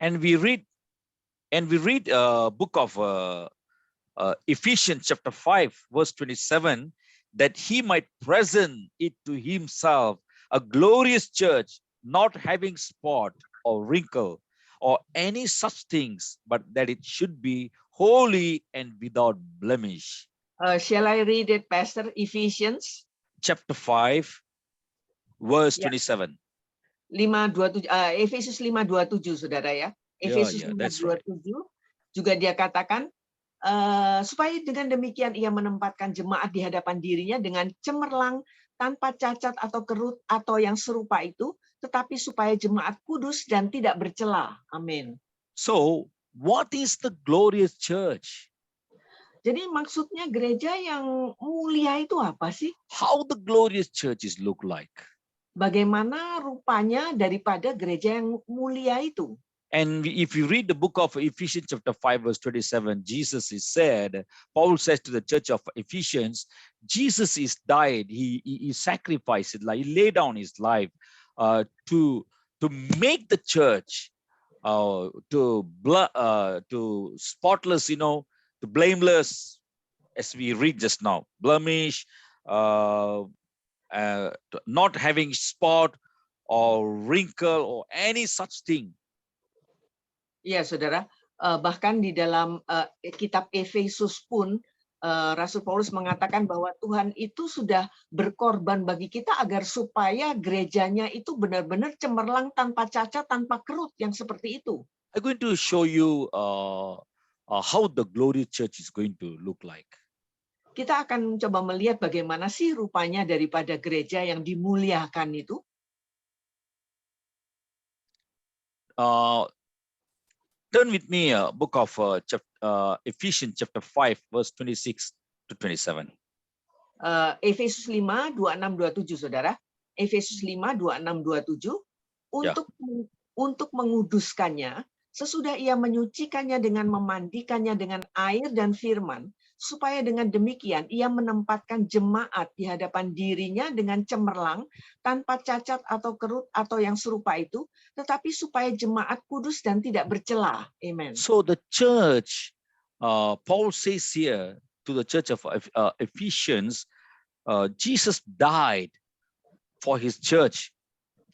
And we read book of Ephesians chapter 5 verse 27, that he might present it to himself a glorious church, not having spot or wrinkle or any such things, but that it should be holy and without blemish. Shall I read it, Pastor? Ephesians Chapter 5 verse Ya. 27. 5:27, Efesus 5:27, saudara ya. Efesus That's right. 5:27 juga dia katakan, supaya dengan demikian ia menempatkan jemaat di hadapan dirinya dengan cemerlang, tanpa cacat atau kerut atau yang serupa itu, tetapi supaya jemaat kudus dan tidak bercela. Amin. So, what is the glorious church? Jadi maksudnya gereja yang mulia itu apa sih? How the glorious churches look like? Bagaimana rupanya daripada gereja yang mulia itu? And if you read the book of Ephesians chapter 5 verse 27, Jesus is said, Paul says to the church of Ephesians, Jesus is died, he sacrificed it, like he laid down his life to make the church to spotless, to blameless, as we read just now, blemish, not having spot or wrinkle or any such thing. Ya, saudara. Bahkan di dalam kitab Efesus pun Rasul Paulus mengatakan bahwa Tuhan itu sudah berkorban bagi kita agar supaya gerejanya itu benar-benar cemerlang, tanpa cacat, tanpa kerut, yang seperti itu. I'm going to show you how the glorious church is going to look like. Kita akan coba melihat bagaimana sih rupanya daripada gereja yang dimuliakan itu. Turn with me book of Ephesians chapter 5 verse 26 to 27. Efesus 5, 26-27, saudara. Efesus 5, 26-27. Untuk menguduskannya, sesudah ia menyucikannya dengan memandikannya dengan air dan firman, supaya dengan demikian ia menempatkan jemaat di hadapan dirinya dengan cemerlang, tanpa cacat atau kerut atau yang serupa itu, tetapi supaya jemaat kudus dan tidak bercela. Amen. So the church, Paul says here to the church of Ephesians, Jesus died for his church,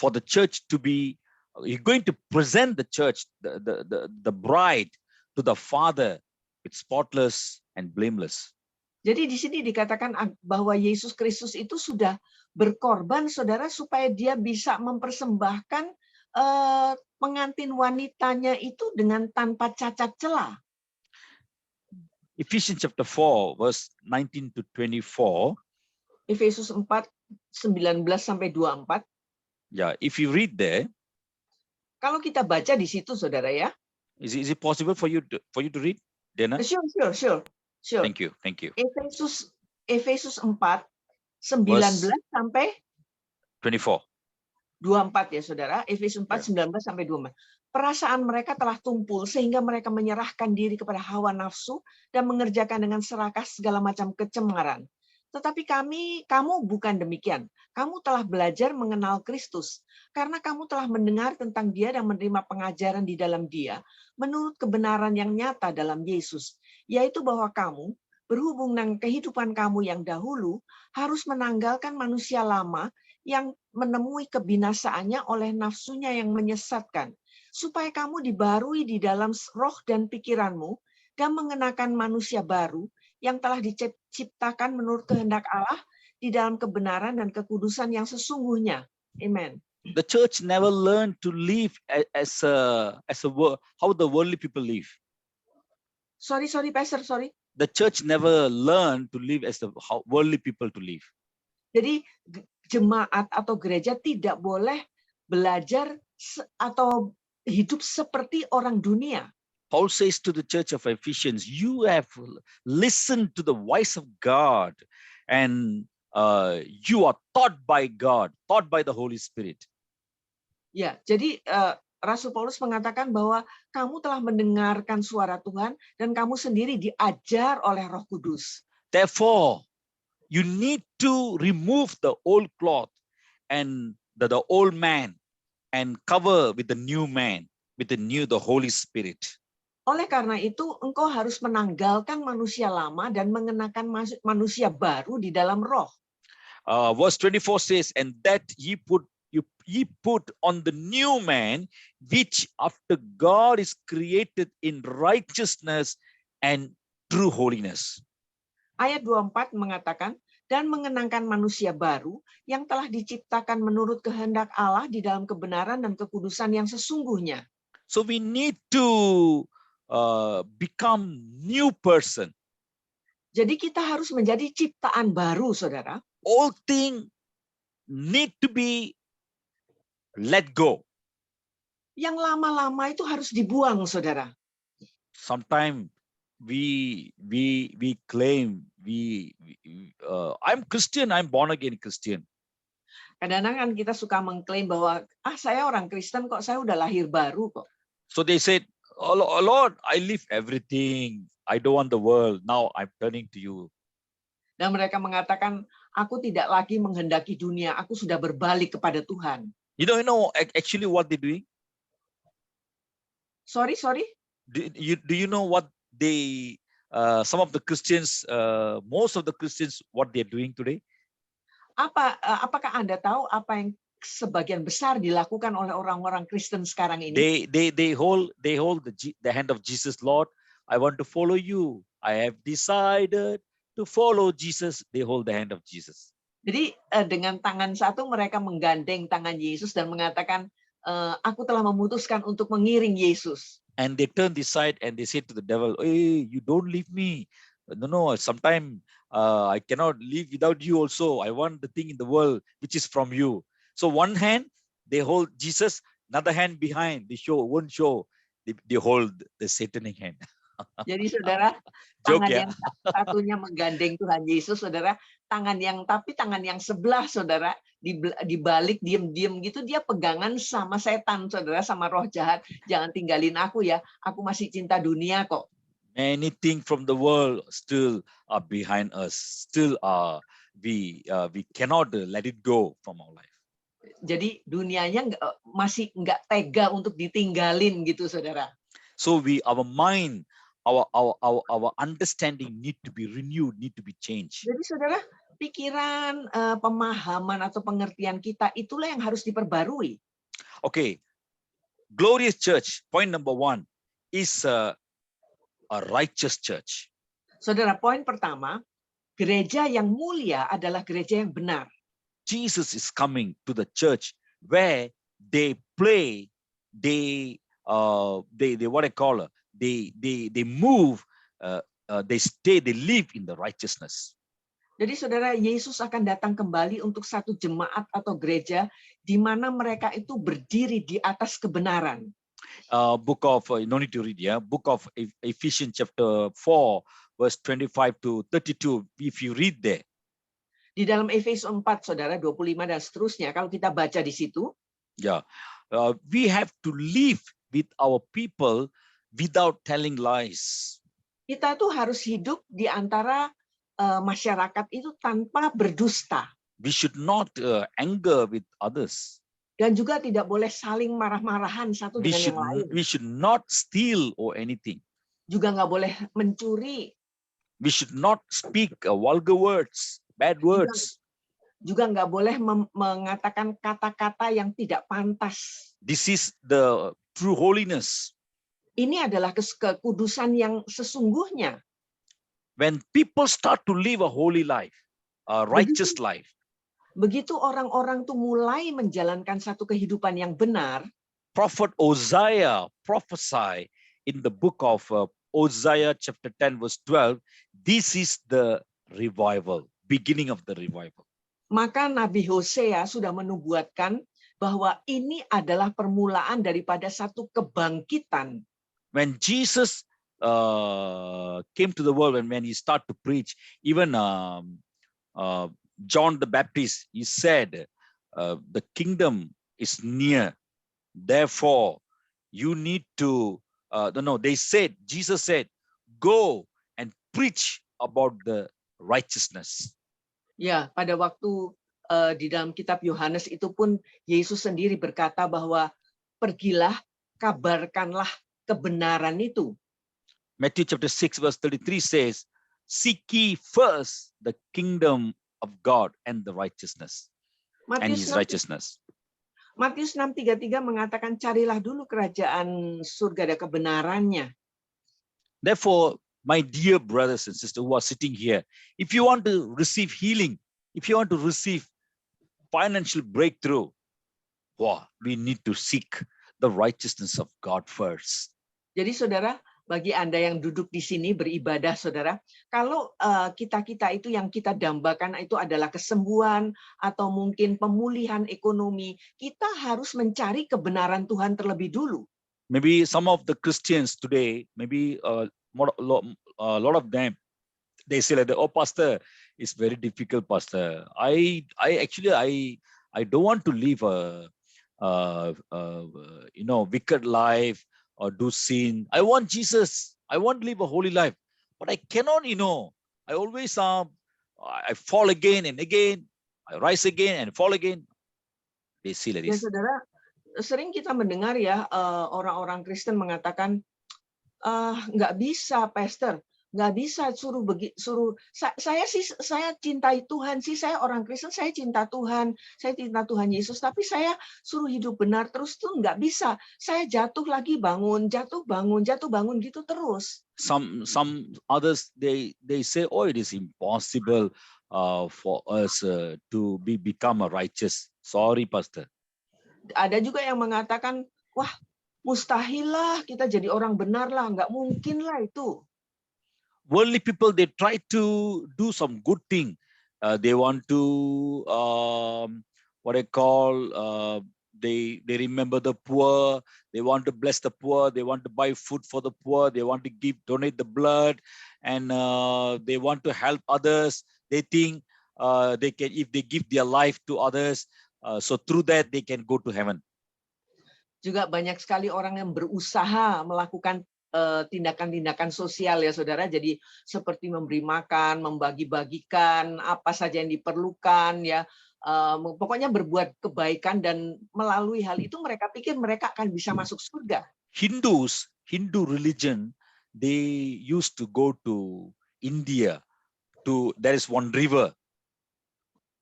for the church to be, he's going to present the church, the bride, to the Father with spotless and blameless. Jadi di sini dikatakan bahwa Yesus Kristus itu sudah berkorban, saudara, supaya dia bisa mempersembahkan pengantin wanitanya itu dengan tanpa cacat celah. Ephesians chapter 4 verse 19 to 24. Efesus 4, 19-24. Yeah, if you read there. Kalau kita baca di situ, saudara ya. Is it possible for you to read, Dana? Sure. Thank you. Efesus 4, 19 sampai 24. 24 ya, saudara. Efesus 4, 19 sampai 24. Perasaan mereka telah tumpul sehingga mereka menyerahkan diri kepada hawa nafsu dan mengerjakan dengan serakah segala macam kecemaran. Tetapi kamu bukan demikian. Kamu telah belajar mengenal Kristus, karena kamu telah mendengar tentang Dia dan menerima pengajaran di dalam Dia, menurut kebenaran yang nyata dalam Yesus, yaitu bahwa kamu, berhubung dengan kehidupan kamu yang dahulu, harus menanggalkan manusia lama yang menemui kebinasaannya oleh nafsunya yang menyesatkan, supaya kamu dibarui di dalam roh dan pikiranmu, dan mengenakan manusia baru yang telah diciptakan menurut kehendak Allah di dalam kebenaran dan kekudusan yang sesungguhnya. Amen. The church never learned to live as how the worldly people live. Sorry, Pastor, sorry. The church never learned to live as how worldly people to live. Jadi jemaat atau gereja tidak boleh belajar atau hidup seperti orang dunia. Paul says to the church of Ephesians, you have listened to the voice of God, and you are taught by God, taught by the Holy Spirit. Ya, jadi Rasul Paulus mengatakan bahwa kamu telah mendengarkan suara Tuhan dan kamu sendiri diajar oleh Roh Kudus. Therefore, you need to remove the old cloth and the old man and cover with the new man. with the Holy Spirit. Oleh karena itu, engkau harus menanggalkan manusia lama dan mengenakan manusia baru di dalam roh. Verse 24 says, and that ye put on the new man, which after God is created in righteousness and true holiness. Ayat 24 mengatakan, dan mengenakan manusia baru yang telah diciptakan menurut kehendak Allah di dalam kebenaran dan kekudusan yang sesungguhnya. So we need to become new person. Jadi kita harus menjadi ciptaan baru, saudara. All things need to be let go. Yang lama-lama itu harus dibuang, saudara. Sometimes we claim I'm Christian, I'm born again Christian. Kadang-kadang kita suka mengklaim bahwa saya orang Kristen kok, saya udah lahir baru kok. So they said, oh Lord, I leave everything. I don't want the world. Now I'm turning to you. Dan mereka mengatakan, aku tidak lagi menghendaki dunia, aku sudah berbalik kepada Tuhan. You know actually what they're doing? Sorry? Do you know what they some of the Christians, most of the Christians, what they're doing today? Apakah Anda tahu apa yang sebagian besar dilakukan oleh orang-orang Kristen sekarang ini? They hold the hand of Jesus. Lord, I want to follow you. I have decided to follow Jesus. They hold the hand of Jesus. Jadi dengan tangan satu mereka menggandeng tangan Yesus dan mengatakan, aku telah memutuskan untuk mengiring Yesus. And they turn this side and they say to the devil, hey, you don't leave me. No, sometimes I cannot live without you also. I want the thing in the world which is from you. So one hand, they hold Jesus, another hand behind, they hold the satanic hand. Jadi saudara, Joke, tangan ya? yang satunya menggandeng Tuhan Yesus, saudara, tangan yang sebelah, saudara, dibalik diem-diem gitu, dia pegangan sama setan, saudara, sama roh jahat. Jangan tinggalin aku ya, aku masih cinta dunia kok. Anything from the world still are behind us. Still we cannot let it go from our life. Jadi dunianya masih nggak tega untuk ditinggalin gitu, saudara. So our mind, our understanding need to be renewed, need to be changed. Jadi saudara, pikiran, pemahaman atau pengertian kita itulah yang harus diperbarui. Okay, glorious church. Point number 1 is a righteous church. Saudara, poin pertama, gereja yang mulia adalah gereja yang benar. Jesus is coming to the church where they play, they what I call it, they move, they stay, they live in the righteousness. Jadi saudara, Yesus akan datang kembali untuk satu jemaat atau gereja di mana mereka itu berdiri di atas kebenaran. Book of no need to read, yeah. Book of Ephesians chapter 4 verse 25 to 32. If you read there. Di dalam Efesus 4, saudara, 25 dan seterusnya, kalau kita baca di situ. Yeah, we have to live with our people without telling lies. Kita tuh harus hidup di antara masyarakat itu tanpa berdusta. We should not anger with others. Dan juga tidak boleh saling marah-marahan satu dengan yang lain. We should not steal or anything. Juga nggak boleh mencuri. We should not speak vulgar words, bad words. Juga nggak boleh mengatakan kata-kata yang tidak pantas. This is the true holiness. Ini adalah kekudusan yang sesungguhnya. When people start to live a holy life, a righteous life. Begitu orang-orang tuh mulai menjalankan satu kehidupan yang benar. Prophet Hosea prophesy in the book of Hosea chapter 10 verse 12. This is the revival, beginning of the revival. Maka Nabi Hosea sudah menubuatkan bahwa ini adalah permulaan daripada satu kebangkitan. When Jesus came to the world and when he started to preach, even John the Baptist, he said, the kingdom is near. Therefore, you need to, Jesus said, go and preach about the righteousness. Ya, pada waktu di dalam kitab Yohanes itu pun Yesus sendiri berkata bahwa pergilah kabarkanlah kebenaran itu. Matthew chapter 6 verse 33 says, seek ye first the kingdom of God and the righteousness and Matius his 6, righteousness. Matius 6:33 mengatakan carilah dulu kerajaan surga dan kebenarannya. Therefore, my dear brothers and sisters who are sitting here, if you want to receive healing, if you want to receive financial breakthrough, we need to seek the righteousness of God first. Jadi saudara, bagi Anda yang duduk di sini beribadah, saudara, kalau kita-kita itu yang kita dambakan itu adalah kesembuhan atau mungkin pemulihan ekonomi, kita harus mencari kebenaran Tuhan terlebih dulu. Maybe some of the Christians today, maybe a lot of them, they say like, oh, pastor, it's very difficult, pastor. I don't want to live a wicked life or do sin. I want Jesus. I want to live a holy life, but I cannot. I always I fall again and again. I rise again and fall again. They see like Ya this. saudara, sering kita mendengar ya orang-orang Kristen mengatakan, nggak bisa, pastor, nggak bisa suruh saya cintai Tuhan sih, saya orang Kristen, saya cinta Tuhan Yesus, tapi saya suruh hidup benar terus tuh nggak bisa, saya jatuh lagi bangun, jatuh bangun gitu terus. Some others they say, oh, it is impossible for us to become a righteous. Sorry, pastor. Ada juga yang mengatakan, wah mustahil lah kita jadi orang benar lah, nggak mungkin lah itu. Worldly people, they try to do some good thing. They want to they remember the poor. They want to bless the poor. They want to buy food for the poor. They want to donate the blood, and they want to help others. They think they can, if they give their life to others, so through that they can go to heaven. Juga banyak sekali orang yang berusaha melakukan tindakan-tindakan sosial ya saudara, jadi seperti memberi makan, membagi-bagikan apa saja yang diperlukan ya, pokoknya berbuat kebaikan, dan melalui hal itu mereka pikir mereka akan bisa masuk surga. Hindu religion, they used to go to India. There is one river,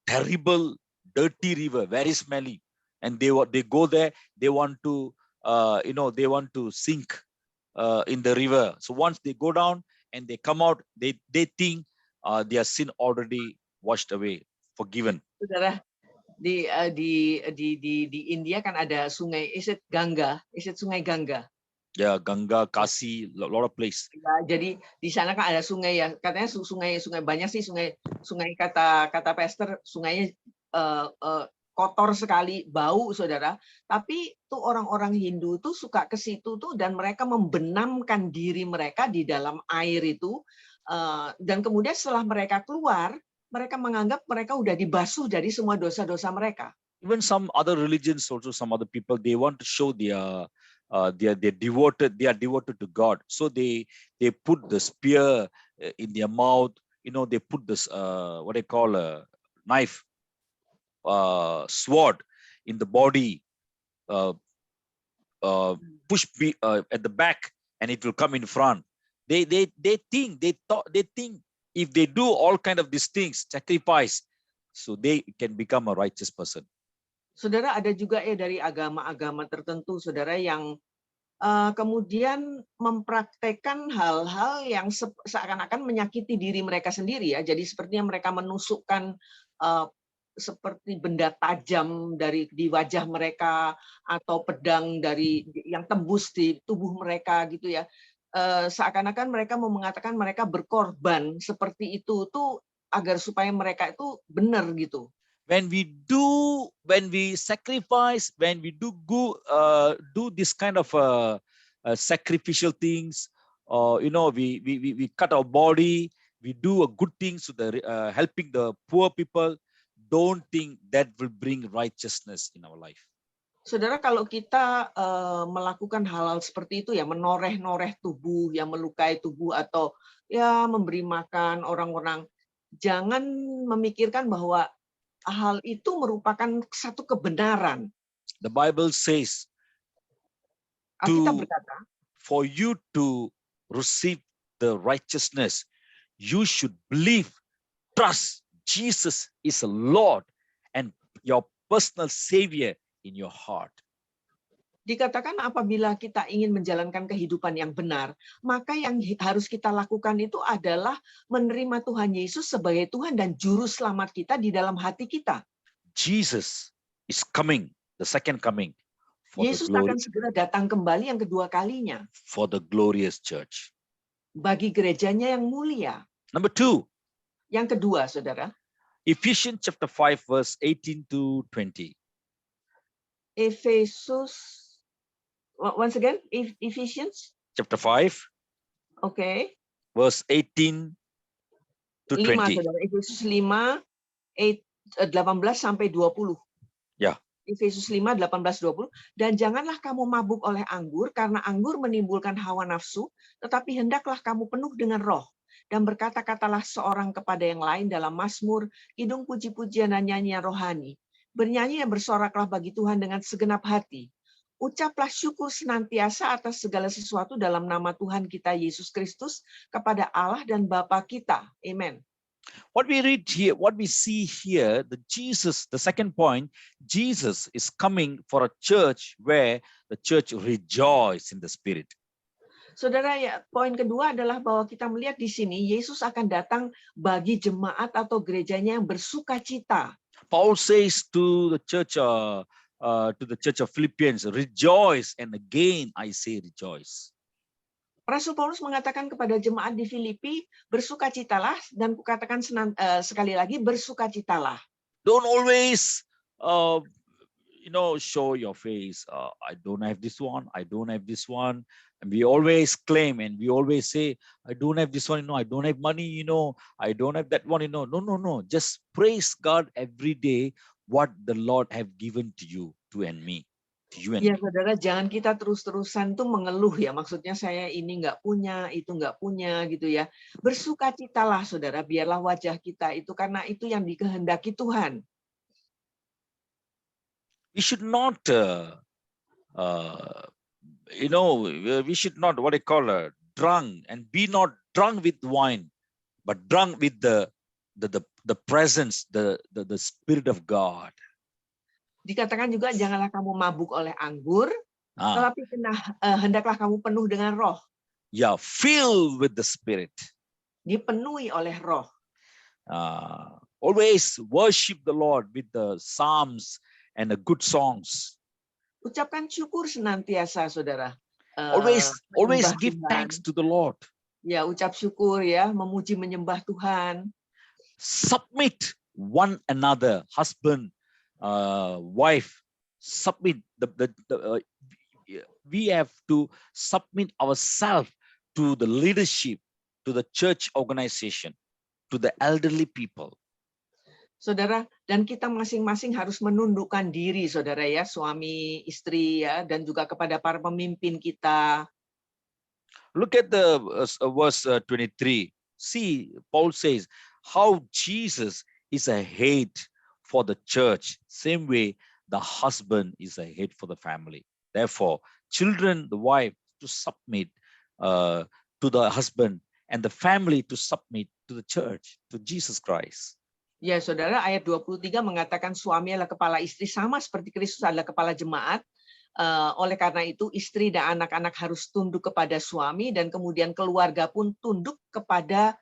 terrible, dirty river, very smelly, and they go there. They want to they want to sink in the river. So once they go down and they come out, they think their sin already washed away, forgiven. Saudara, di India kan ada sungai, is it sungai Ganga? Ya, Ganga, Kasi, lot of place. Ya, jadi di sana kan ada sungai ya, katanya sungai banyak sih, sungai kata pastor, sungainya kotor sekali, bau saudara. Tapi tuh orang-orang Hindu tuh suka ke situ tuh, dan mereka membenamkan diri mereka di dalam air itu, dan kemudian setelah mereka keluar, mereka menganggap mereka udah dibasuh dari semua dosa-dosa mereka. Even some other religions also, some other people, they want to show they are devoted to God. So they put the spear in their mouth. They put this what they call a knife, sword in the body, push at the back, and it will come in front. They think if they do all kind of these things, sacrifice, so they can become a righteous person. Saudara, ada juga ya dari agama-agama tertentu, saudara, yang kemudian mempraktekkan hal-hal yang seakan-akan menyakiti diri mereka sendiri ya. Jadi sepertinya mereka menusukkan seperti benda tajam di wajah mereka, atau pedang yang tembus di tubuh mereka gitu ya. Seakan-akan mereka mau mengatakan mereka berkorban seperti itu tuh agar supaya mereka itu benar gitu. When we sacrifice, when we do this kind of sacrificial things, we cut our body, we do a good things to helping the poor people. Don't think that will bring righteousness in our life. Saudara, kalau kita melakukan hal-hal seperti itu ya, menoreh-noreh tubuh, yang melukai tubuh, atau ya memberi makan orang-orang, jangan memikirkan bahwa hal itu merupakan satu kebenaran. The Bible says Alkitab to berkata, for you to receive the righteousness, you should believe, trust Jesus is a Lord and your personal Savior in your heart. dikatakan apabila kita ingin menjalankan kehidupan yang benar, maka yang harus kita lakukan itu adalah menerima Tuhan Yesus sebagai Tuhan dan Juru Selamat kita di dalam hati kita. Jesus is coming, the second coming, for the Yesus glory, akan segera datang kembali yang kedua kalinya for the glorious church. bagi gerejanya yang mulia. Number 2, Yang kedua, saudara, Ephesians chapter 5, verse 18 to 20. Efesus, once again, Ephesians, Chapter 5, oke, verse 18 to 5, 20. saudara, Efesus 5, 18 sampai 20. Ya. Efesus 5, 18, 20. Dan janganlah kamu mabuk oleh anggur, karena anggur menimbulkan hawa nafsu, tetapi hendaklah kamu penuh dengan roh. Dan berkata-katalah seorang kepada yang lain dalam mazmur, kidung puji-pujian dan nyanyian rohani. Bernyanyi dan bersoraklah bagi Tuhan dengan segenap hati. Ucaplah syukur senantiasa atas segala sesuatu dalam nama Tuhan kita Yesus Kristus kepada Allah dan Bapa kita. Amen. What we read here, what we see here, the second point, Jesus is coming for a church where the church rejoice in the Spirit. Saudara, ya, poin kedua adalah bahwa kita melihat di sini Yesus akan datang bagi jemaat atau gerejanya yang bersuka cita. Paul says to the church of Philippians, rejoice, and again I say rejoice. Rasul Paulus mengatakan kepada jemaat di Filipi, bersukacitalah, dan kukatakan sekali lagi, bersukacitalah. Don't always show your face. I don't have this one, I don't have this one. And we always claim and we always say, I don't have this one, I don't have money, I don't have that one, No. Just praise God every day what the Lord have given to you, to and me. To you and Ya, me. saudara, jangan kita terus-terusan tuh mengeluh ya. Maksudnya saya ini nggak punya, itu nggak punya gitu ya. Bersukacitalah, saudara, biarlah wajah kita itu karena itu yang dikehendaki Tuhan. We should not we should not drunk, and be not drunk with wine, but drunk with the presence, the Spirit of God. Dikatakan juga janganlah kamu mabuk oleh anggur, tetapi hendaklah kamu penuh dengan roh. Yeah, filled with the Spirit. Dipenuhi oleh roh. Always worship the Lord with the psalms and the good songs. Ucapkan syukur senantiasa, saudara. Always give Tuhan. thanks to the Lord. Ya, ucap syukur ya, memuji menyembah Tuhan. Submit one another, husband, wife. Submit we have to submit ourselves to the leadership, to the church organization, to the elderly people. Saudara, dan kita masing-masing harus menundukkan diri, saudara ya, suami, istri ya, dan juga kepada para pemimpin kita. Look at the verse 23. See, Paul says, how Jesus is a head for the church, same way the husband is a head for the family. Therefore, children, the wife, to submit to the husband, and the family to submit to the church, to Jesus Christ. Ya, saudara, ayat 23 mengatakan suami adalah kepala istri sama seperti Kristus adalah kepala jemaat. Oleh karena itu, istri dan anak-anak harus tunduk kepada suami dan kemudian keluarga pun tunduk kepada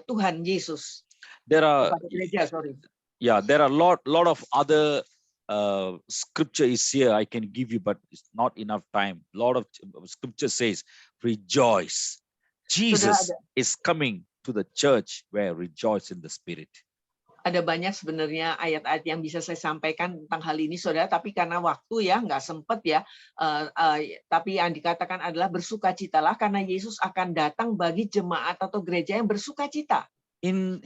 Tuhan Yesus. There are gereja, sorry. Yeah, there are lot of other scripture is here I can give you, but it's not enough time. A lot of scripture says, rejoice. Jesus is coming to the church where rejoice in the Spirit. Ada banyak sebenarnya ayat-ayat yang bisa saya sampaikan tentang hal ini, saudara, tapi karena waktu ya nggak sempat ya. Tapi yang dikatakan adalah bersukacitalah karena Yesus akan datang bagi jemaat atau gereja yang bersukacita. In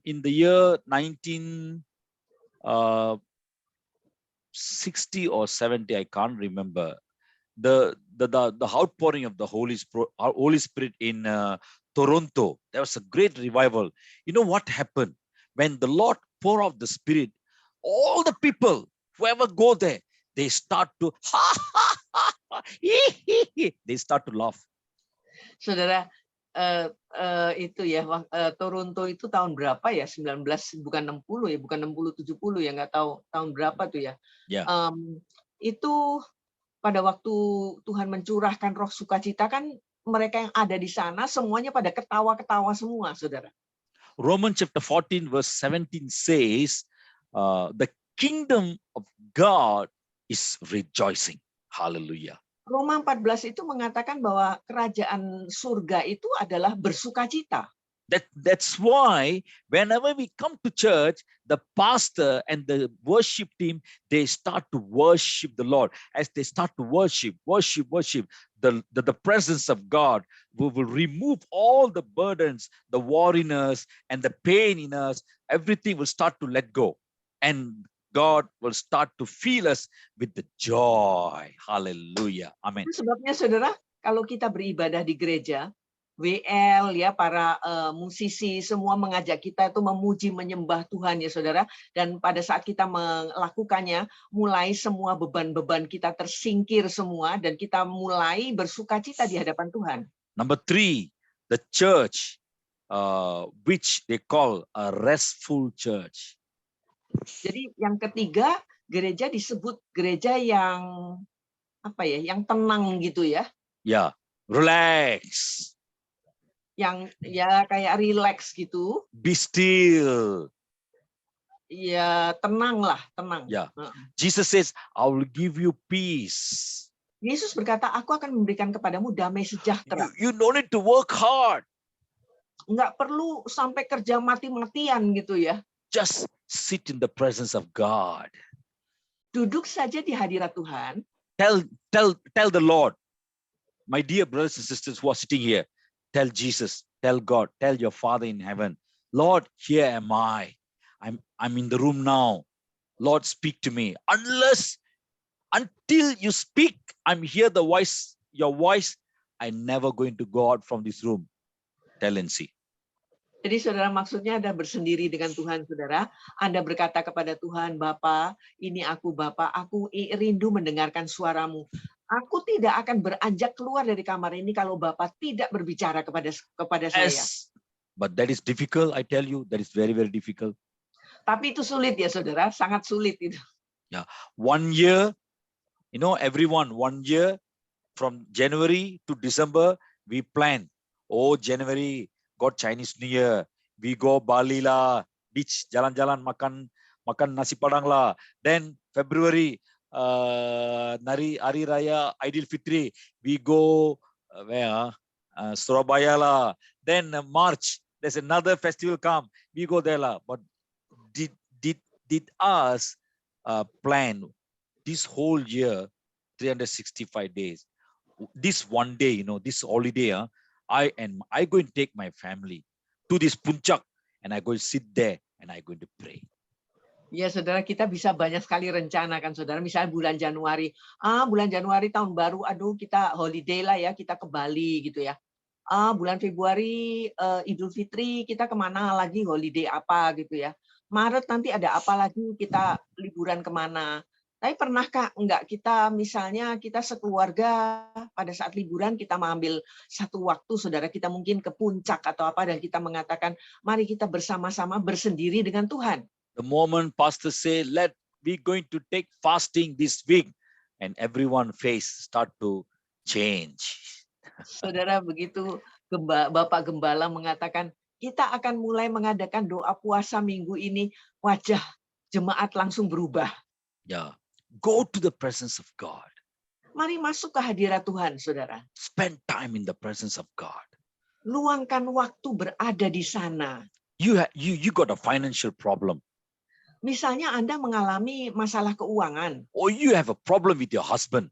the year 1960 or 70, I can't remember, the outpouring of the Holy Spirit in Toronto, there was a great revival. You know what happened? When the Lord poured out the Spirit, all the people, whoever go there, they start to they start to laugh. Saudara, itu ya, Toronto itu tahun berapa ya? 19 bukan 60 ya, bukan 60 70 ya, nggak tahu tahun berapa tuh ya. Yeah. Itu pada waktu Tuhan mencurahkan roh sukacita kan mereka yang ada di sana semuanya pada ketawa-ketawa semua, saudara. Romans chapter 14 verse 17 says, the kingdom of God is rejoicing. Hallelujah. Roma 14 itu mengatakan bahwa kerajaan surga itu adalah bersukacita. That's why whenever we come to church, the pastor and the worship team, they start to worship the Lord. As they start to worship, the presence of God will remove all the burdens, the worriness and the pain in us. Everything will start to let go. And God will start to fill us with the joy. Hallelujah. Amen. Sebabnya saudara, kalau kita beribadah di gereja, WL ya, para musisi semua mengajak kita itu memuji menyembah Tuhan ya saudara, dan pada saat kita melakukannya mulai semua beban-beban kita tersingkir semua dan kita mulai bersukacita di hadapan Tuhan. Number 3, the church which they call a restful church. Jadi yang ketiga, gereja disebut gereja yang apa ya, yang tenang gitu ya. Ya, relax. Yang ya kayak relax gitu. Be still. Ya tenang lah, tenang. Ya. Jesus says, I will give you peace. Yesus berkata, aku akan memberikan kepadamu damai sejahtera. You don't need to work hard. Nggak perlu sampai kerja mati-matian gitu ya. Just sit in the presence of God. Duduk saja di hadirat Tuhan. Tell the Lord, my dear brothers and sisters who are sitting here, tell Jesus, tell God, tell your Father in heaven, Lord, here am I. I'm in the room now. Lord, speak to me. Until you speak, I'm here your voice. I'm never going to go out from this room. Tell and see. Jadi saudara, maksudnya Anda bersendiri dengan Tuhan, saudara. Anda berkata kepada Tuhan, Bapa, ini aku Bapa, aku rindu mendengarkan suaramu. Aku tidak akan beranjak keluar dari kamar ini kalau Bapa tidak berbicara kepada saya. Yes, but that is difficult, I tell you. That is very, very difficult. Tapi itu sulit ya saudara, sangat sulit itu. Yeah, 1 year, everyone, 1 year from January to December, we plan. Oh, January, got Chinese New Year. We go Bali lah, beach, jalan-jalan, makan nasi padang lah. Then February, Hari Raya Aidil Fitri, we go Surabaya lah. Then March, there's another festival come, we go there lah. But did us plan this whole year, 365 days? This one day, this holiday, I going to take my family to this puncak and I going to sit there and I going to pray. Ya saudara, kita bisa banyak sekali rencana kan saudara. Misalnya bulan Januari, bulan Januari tahun baru, aduh kita holiday lah ya, kita ke Bali gitu ya. Bulan Februari Idul Fitri, kita kemana lagi, holiday apa gitu ya. Maret nanti ada apa lagi, kita liburan kemana. Tapi pernahkah enggak kita misalnya kita sekeluarga pada saat liburan kita mengambil satu waktu saudara, kita mungkin ke puncak atau apa dan kita mengatakan mari kita bersama-sama bersendiri dengan Tuhan. The moment pastor say we going to take fasting this week and everyone face start to change. Saudara, begitu Bapak Gembala mengatakan kita akan mulai mengadakan doa puasa minggu ini, wajah jemaat langsung berubah. Ya. Go to the presence of God. Mari masuk ke hadirat Tuhan, saudara. Spend time in the presence of God. Luangkan waktu berada di sana. You got a financial problem. Misalnya Anda mengalami masalah keuangan. Or you have a problem with your husband.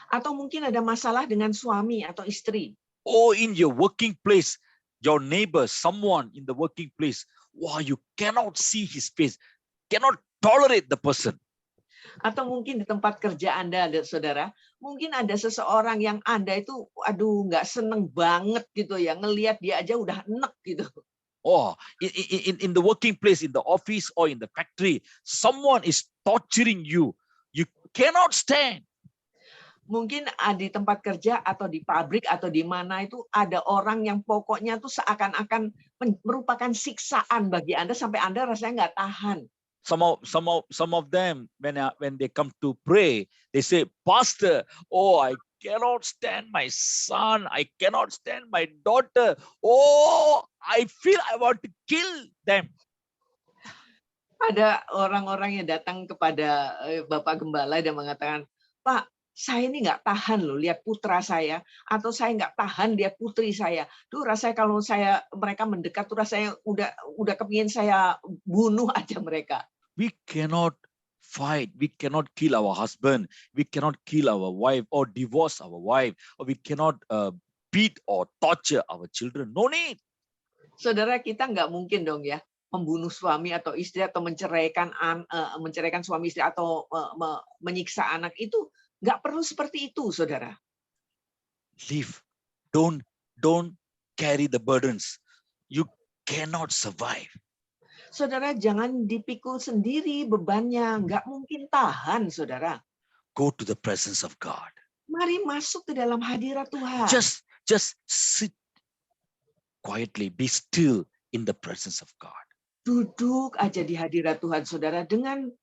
Atau mungkin ada masalah dengan suami atau istri. Or in your working place, your neighbor, someone in the working place, wow, you cannot see his face, cannot tolerate the person. Atau mungkin di tempat kerja Anda, saudara, mungkin ada seseorang yang Anda itu, aduh, nggak seneng banget gitu ya, ngelihat dia aja udah enek gitu. Oh, in the working place, in the office or in the factory, someone is torturing you. cannot stand. Mungkin di tempat kerja atau di pabrik atau di mana itu ada orang yang pokoknya tuh seakan-akan merupakan siksaan bagi Anda sampai Anda rasanya nggak tahan. Some of them, when they come to pray, they say, Pastor, oh, I cannot stand my son. I cannot stand my daughter. Oh, I feel I want to kill them. Ada orang-orang yang datang kepada Bapak Gembala dan mengatakan, Pak, saya ini nggak tahan loh lihat putra saya, atau saya nggak tahan lihat putri saya. Tuh rasanya kalau mereka mendekat tuh rasanya udah kepingin saya bunuh aja mereka. We cannot fight. We cannot kill our husband. We cannot kill our wife or divorce our wife. Or we cannot beat or torture our children. No need. Saudara, kita nggak mungkin dong ya membunuh suami atau istri atau menceraikan suami istri atau menyiksa anak itu. Nggak perlu seperti itu, saudara. Live. Don't carry the burdens. You cannot survive. Saudara, jangan dipikul sendiri bebannya. Nggak mungkin tahan, saudara. Go to the presence of God. Mari masuk ke dalam hadirat Tuhan. Just sit quietly. Be still in the presence of God. Duduk aja di hadirat Tuhan, saudara, dengan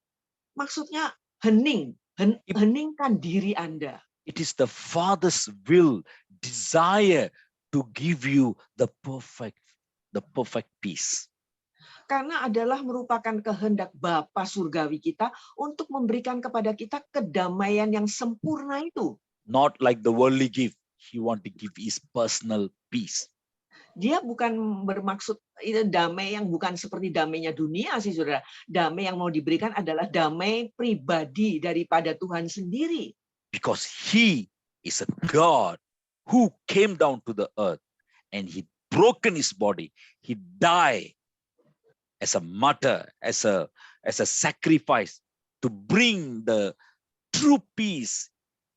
maksudnya heningkan diri Anda. It is the Father's will, desire to give you the perfect peace. Karena adalah merupakan kehendak Bapa Surgawi kita untuk memberikan kepada kita kedamaian yang sempurna itu. Not like the worldly gift. He want to give his personal peace. Dia bukan bermaksud damai yang bukan seperti damainya dunia sih, saudara. Damai yang mau diberikan adalah damai pribadi daripada Tuhan sendiri. Because he is a God who came down to the earth and he broken his body. He died as a martyr, as a sacrifice to bring the true peace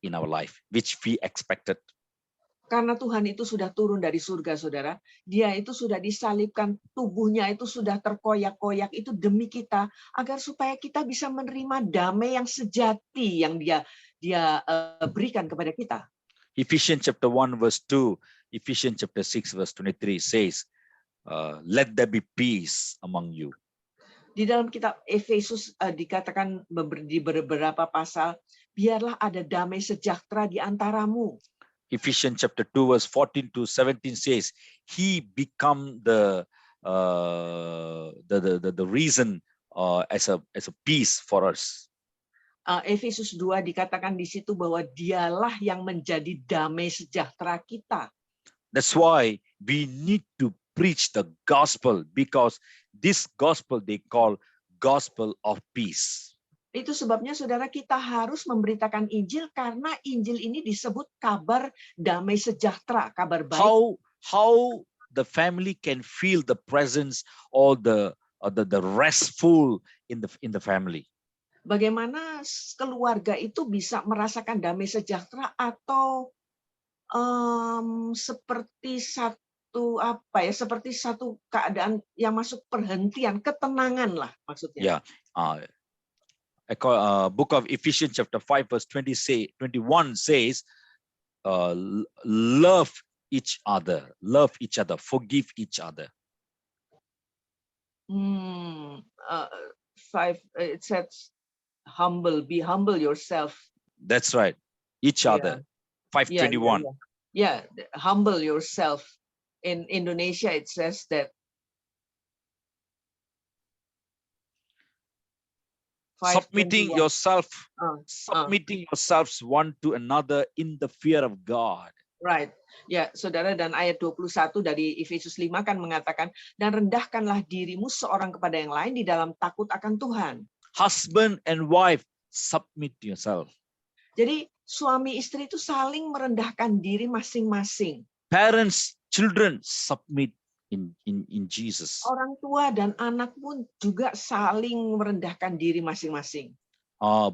in our life, which we expected. Karena Tuhan itu sudah turun dari surga, saudara. Dia itu sudah disalibkan, tubuhnya itu sudah terkoyak-koyak itu demi kita, agar supaya kita bisa menerima damai yang sejati yang dia berikan kepada kita. Ephesians chapter 1 verse 2, Ephesians chapter 6 verse 23 says, let there be peace among you. Di dalam kitab Efesus dikatakan di beberapa pasal, biarlah ada damai sejahtera di antaramu. Ephesians chapter 2 verse 14 to 17 says, he become the reason as a peace for us. Efesus 2 dikatakan di situ bahwa dialah yang menjadi damai sejahtera kita. That's why we need to preach the gospel, because this gospel they call gospel of peace. Itu sebabnya saudara kita harus memberitakan Injil, karena Injil ini disebut kabar damai sejahtera, kabar baik. How the family can feel the presence or the restful in the family. Bagaimana keluarga itu bisa merasakan damai sejahtera atau seperti satu keadaan yang masuk perhentian, ketenangan lah maksudnya. Yeah. Book of Ephesians chapter 5 verse 21 says, love each other, forgive each other. 5 it says be humble yourself. That's right, each other. 5:21. Yeah, humble yourself. In Indonesia it says that submitting yourselves one to another in the fear of God. Right. Ya, saudara, dan ayat 21 dari Efesus 5 kan mengatakan, dan rendahkanlah dirimu seorang kepada yang lain di dalam takut akan Tuhan. Husband and wife, submit yourself. Jadi suami istri itu saling merendahkan diri masing-masing. Parents, children, submit in Jesus. Orang tua dan anak pun juga saling merendahkan diri masing-masing.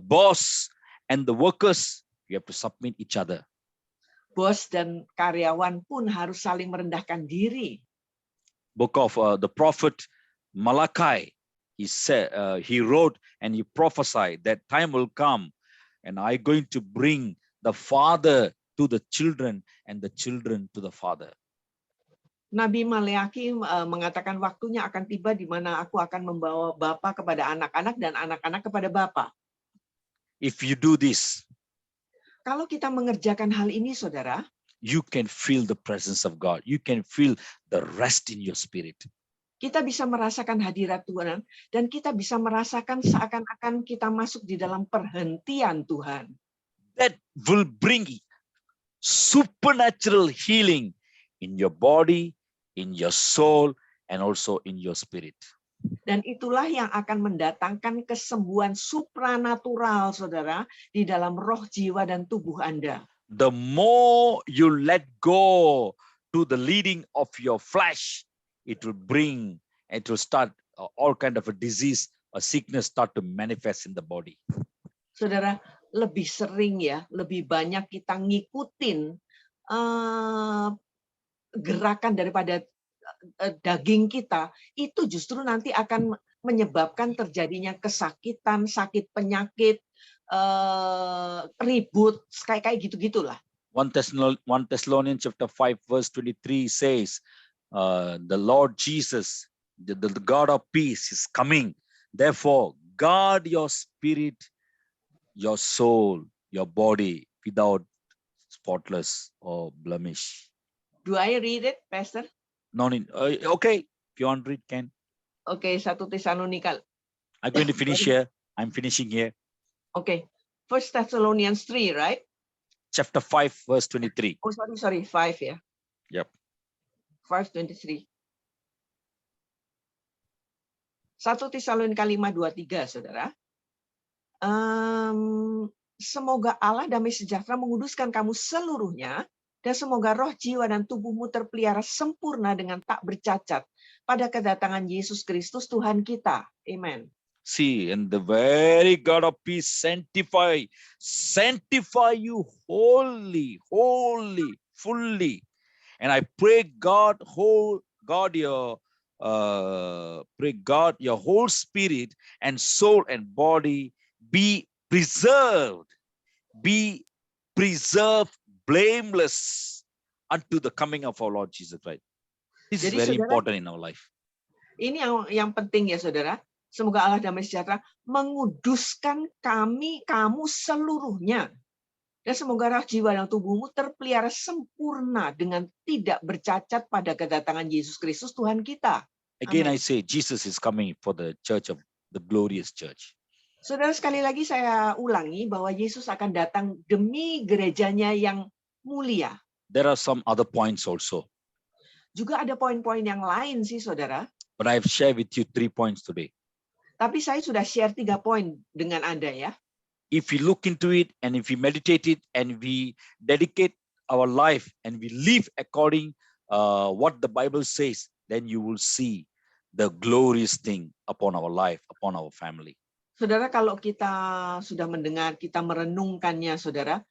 Boss and the workers, you have to submit each other. Bos dan karyawan pun harus saling merendahkan diri. Book of the prophet Malachi, he said, he wrote and he prophesied that time will come and I going to bring the father to the children and the children to the father. Nabi Maleaki mengatakan waktunya akan tiba di mana aku akan membawa bapa kepada anak-anak dan anak-anak kepada bapa. If you do this, Kalau kita mengerjakan hal ini, saudara, you can feel the presence of God. You can feel the rest in your spirit. kita bisa merasakan hadirat Tuhan dan kita bisa merasakan seakan-akan kita masuk di dalam perhentian Tuhan. That will bring supernatural healing in your body, in your soul, and also in your spirit. Dan itulah yang akan mendatangkan kesembuhan supranatural, saudara, di dalam roh, jiwa, dan tubuh Anda. The more you let go to the leading of your flesh, it will start all kind of a disease, a sickness start to manifest in the body. Saudara, lebih sering ya, lebih banyak kita ngikutin gerakan daripada daging kita, itu justru nanti akan menyebabkan terjadinya kesakitan, sakit penyakit, ribut, kayak gitu-gitulah. 1 Thessalonians chapter 5 verse 23 says, the Lord Jesus, the God of peace is coming. Therefore, guard your spirit, your soul, your body without spotless or blemish. Do I read it, Pastor? No need. Okay, if you want to read, can. Okay, 1 Tesalonika. I'm going to finish here. I'm finishing here. Okay, 1 Thessalonians 3, right? Chapter 5, verse 23. Oh, sorry, 5 ya. Yep. 5:23. 1 Tesalonika 5:23, saudara. Semoga Allah damai sejahtera menguduskan kamu seluruhnya, dan semoga roh, jiwa, dan tubuhmu terpelihara sempurna dengan tak bercacat pada kedatangan Yesus Kristus Tuhan kita. Amen. See, and the very God of peace sanctify you wholly, fully. And I pray God your whole spirit and soul and body be preserved blameless unto the coming of our Lord Jesus Christ. This Jadi, is very saudara, important in our life. Ini yang penting ya, saudara. Semoga Allah damai sejahtera menguduskan kamu seluruhnya. Dan semoga roh, jiwa, dan tubuhmu terpelihara sempurna dengan tidak bercacat pada kedatangan Yesus Kristus Tuhan kita. Again, Amen. I say Jesus is coming for the church of the glorious church. Saudara, sekali lagi saya ulangi bahwa Yesus akan datang demi gerejanya yang mulia. There are some other points also, Juga ada poin-poin yang lain sih, saudara. but I've shared with you 3 points today. Tapi saya sudah share 3 poin dengan Anda ya. If we look into it and if we meditate it and we dedicate our life and we live according what the Bible says, then you will see the glorious thing upon our life, upon our family. Saudara, kalau kita sudah mendengar, kita merenungkannya, saudara,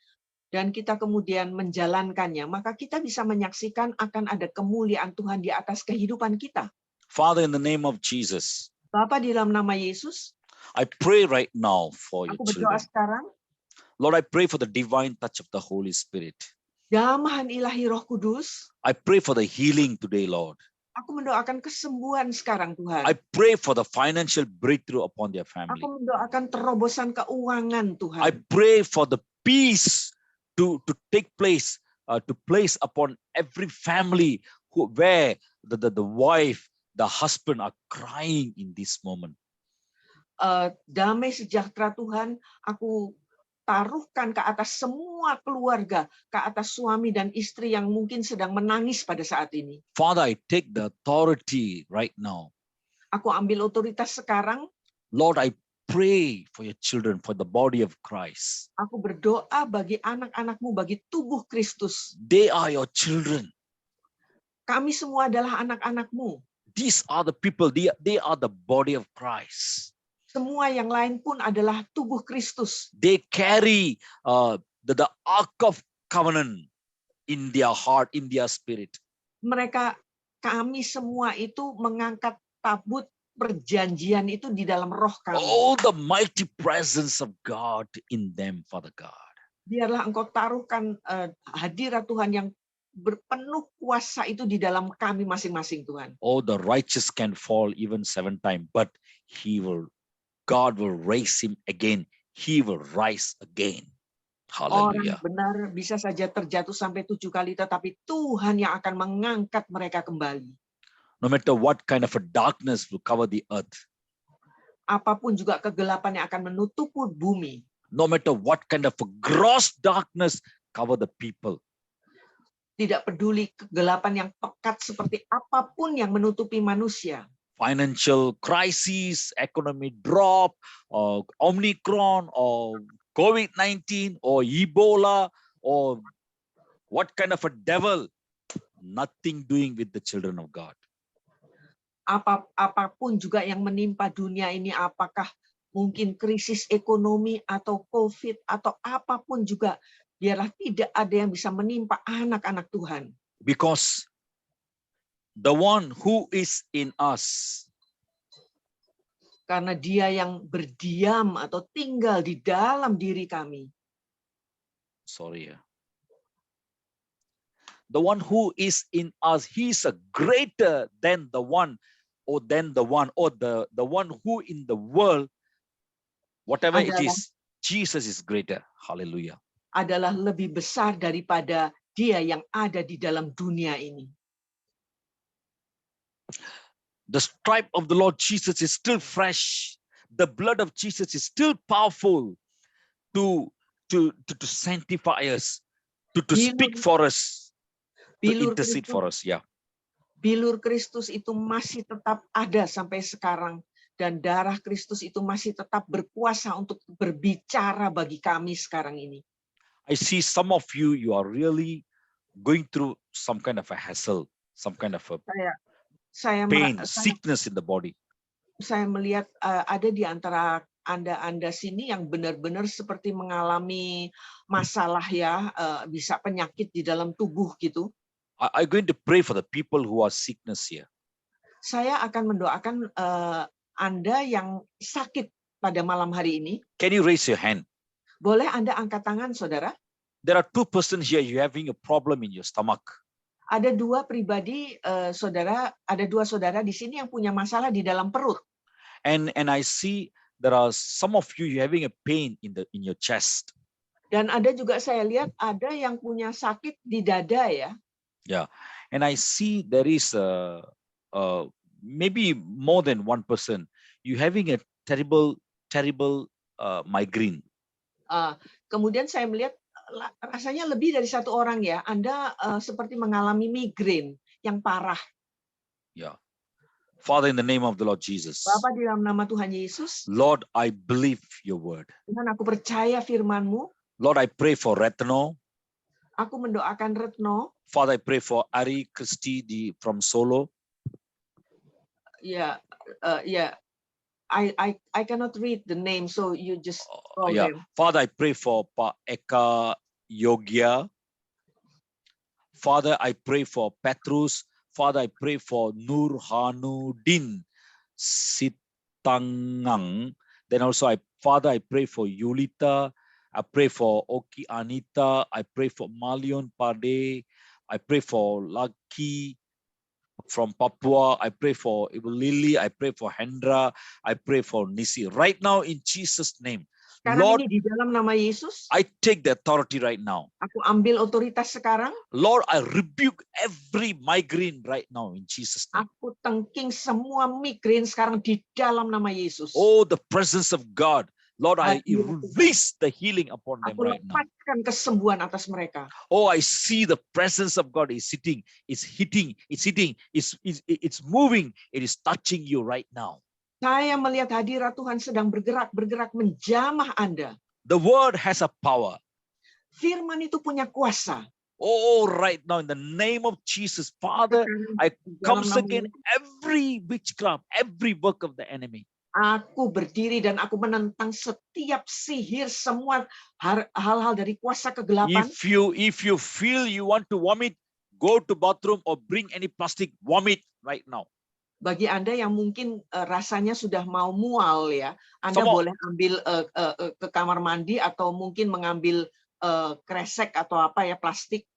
dan kita kemudian menjalankannya, maka kita bisa menyaksikan akan ada kemuliaan Tuhan di atas kehidupan kita. Father, in the name of Jesus, Bapa, di dalam nama Yesus, I pray right now for your aku berdoa children. sekarang, Lord, I pray for the divine touch of the Holy Spirit. damahan ilahi Roh Kudus, I pray for the healing today, Lord. aku mendoakan kesembuhan sekarang, Tuhan. I pray for the financial breakthrough upon their family. Aku mendoakan terobosan keuangan, Tuhan. I pray for the peace to take place, to place upon every family where the wife, the husband are crying in this moment. Damai sejahtera Tuhan, aku taruhkan ke atas semua keluarga, ke atas suami dan istri yang mungkin sedang menangis pada saat ini. Father, I take the authority right now. Aku ambil otoritas sekarang. Lord, I pray for your children, for the body of Christ. Aku berdoa bagi anak-anakmu, bagi tubuh Kristus. They are your children. Kami semua adalah anak-anakmu. These are the people, they are the body of Christ. Semua yang lain pun adalah tubuh Kristus. They carry the Ark of Covenant in their heart, in their spirit. Kami semua itu mengangkat tabut perjanjian itu di dalam roh kami. Oh, the mighty presence of God in them, Father God. Biarlah Engkau taruhkan hadirat Tuhan yang berpenuh kuasa itu di dalam kami masing-masing, Tuhan. Oh, the righteous can fall even 7 times, but God will raise him again. He will rise again. Orang Hallelujah. benar bisa saja terjatuh sampai 7 kali, tetapi Tuhan yang akan mengangkat mereka kembali. No matter what kind of a darkness will cover the earth, Apapun juga kegelapan yang akan menutupi bumi, no matter what kind of a gross darkness cover the people, tidak peduli kegelapan yang pekat seperti apapun yang menutupi manusia, financial crisis, economic drop, or Omicron, or COVID-19, or Ebola, or what kind of a devil, nothing doing with the children of God. apapun juga yang menimpa dunia ini, apakah mungkin krisis ekonomi atau COVID atau apapun juga, biarlah tidak ada yang bisa menimpa anak-anak Tuhan. Because the one who is in us, Karena Dia yang berdiam atau tinggal di dalam diri kami. The one who is in us, he's a greater than the one, or the one who in the world, whatever it is, Jesus is greater. Hallelujah. Adalah lebih besar daripada Dia yang ada di dalam dunia ini. The stripe of the Lord Jesus is still fresh. The blood of Jesus is still powerful to sanctify us, to speak for us, to intercede for us. Yeah. Bilur Kristus itu masih tetap ada sampai sekarang, dan darah Kristus itu masih tetap berkuasa untuk berbicara bagi kami sekarang ini. I see some of you are really going through some kind of a hassle, some kind of a pain, sickness in the body. Saya melihat ada di antara Anda sini yang benar-benar seperti mengalami masalah ya, bisa penyakit di dalam tubuh gitu. I'm going to pray for the people who are sickness here. Saya akan mendoakan Anda yang sakit pada malam hari ini. Can you raise your hand? Boleh Anda angkat tangan, saudara? There are 2 persons here, you having a problem in your stomach. Ada 2 pribadi, saudara, ada 2 saudara di sini yang punya masalah di dalam perut. And I see there are some of you having a pain in your chest. Dan ada juga saya lihat ada yang punya sakit di dada ya. Yeah, and I see there is maybe more than 1 person. You having a terrible migraine. Kemudian saya melihat rasanya lebih dari 1 orang ya. Anda seperti mengalami migrain yang parah. Yeah. Father, in the name of the Lord Jesus. Bapa, di dalam nama Tuhan Yesus. Lord, I believe your word. Tuhan, aku percaya firman-Mu. Lord, I pray for Retno. Aku mendoakan Retno. Father, I pray for Ari Christy from Solo. Yeah, I cannot read the name, so you just call them. Father, I pray for Pa Eka Yogia. Father, I pray for Petrus. Father, I pray for Nur Hanuddin Sitangang. Then also, Father, I pray for Yulita. I pray for Oki Anita. I pray for Malion Pade. I pray for Lucky from Papua. I pray for Lily. I pray for Hendra. I pray for Nisi. Right now, in Jesus' name, Sekarang ini di dalam nama Yesus, I take the authority right now. Aku ambil otoritas sekarang. Lord, I rebuke every migraine right now in Jesus' name. Aku tengking semua migrain sekarang di dalam nama Yesus. Oh, the presence of God. Lord, I release the healing upon them right now. Aku lepaskan kesembuhan atas mereka. Oh, I see the presence of God is sitting, it's hitting, it's moving, it is touching you right now. Saya melihat hadirat Tuhan sedang bergerak menjamah Anda. The word has a power. Firman itu punya kuasa. Oh, right now in the name of Jesus, Father, I come against every witchcraft, every work of the enemy. Aku berdiri dan aku menentang setiap sihir, semua hal-hal dari kuasa kegelapan. If you feel you want to vomit, go to bathroom or bring any plastic, vomit right now. Bagi Anda yang mungkin rasanya sudah mau mual ya, Anda Some of- boleh ambil ke kamar mandi atau mungkin mengambil kresek atau apa ya, plastik.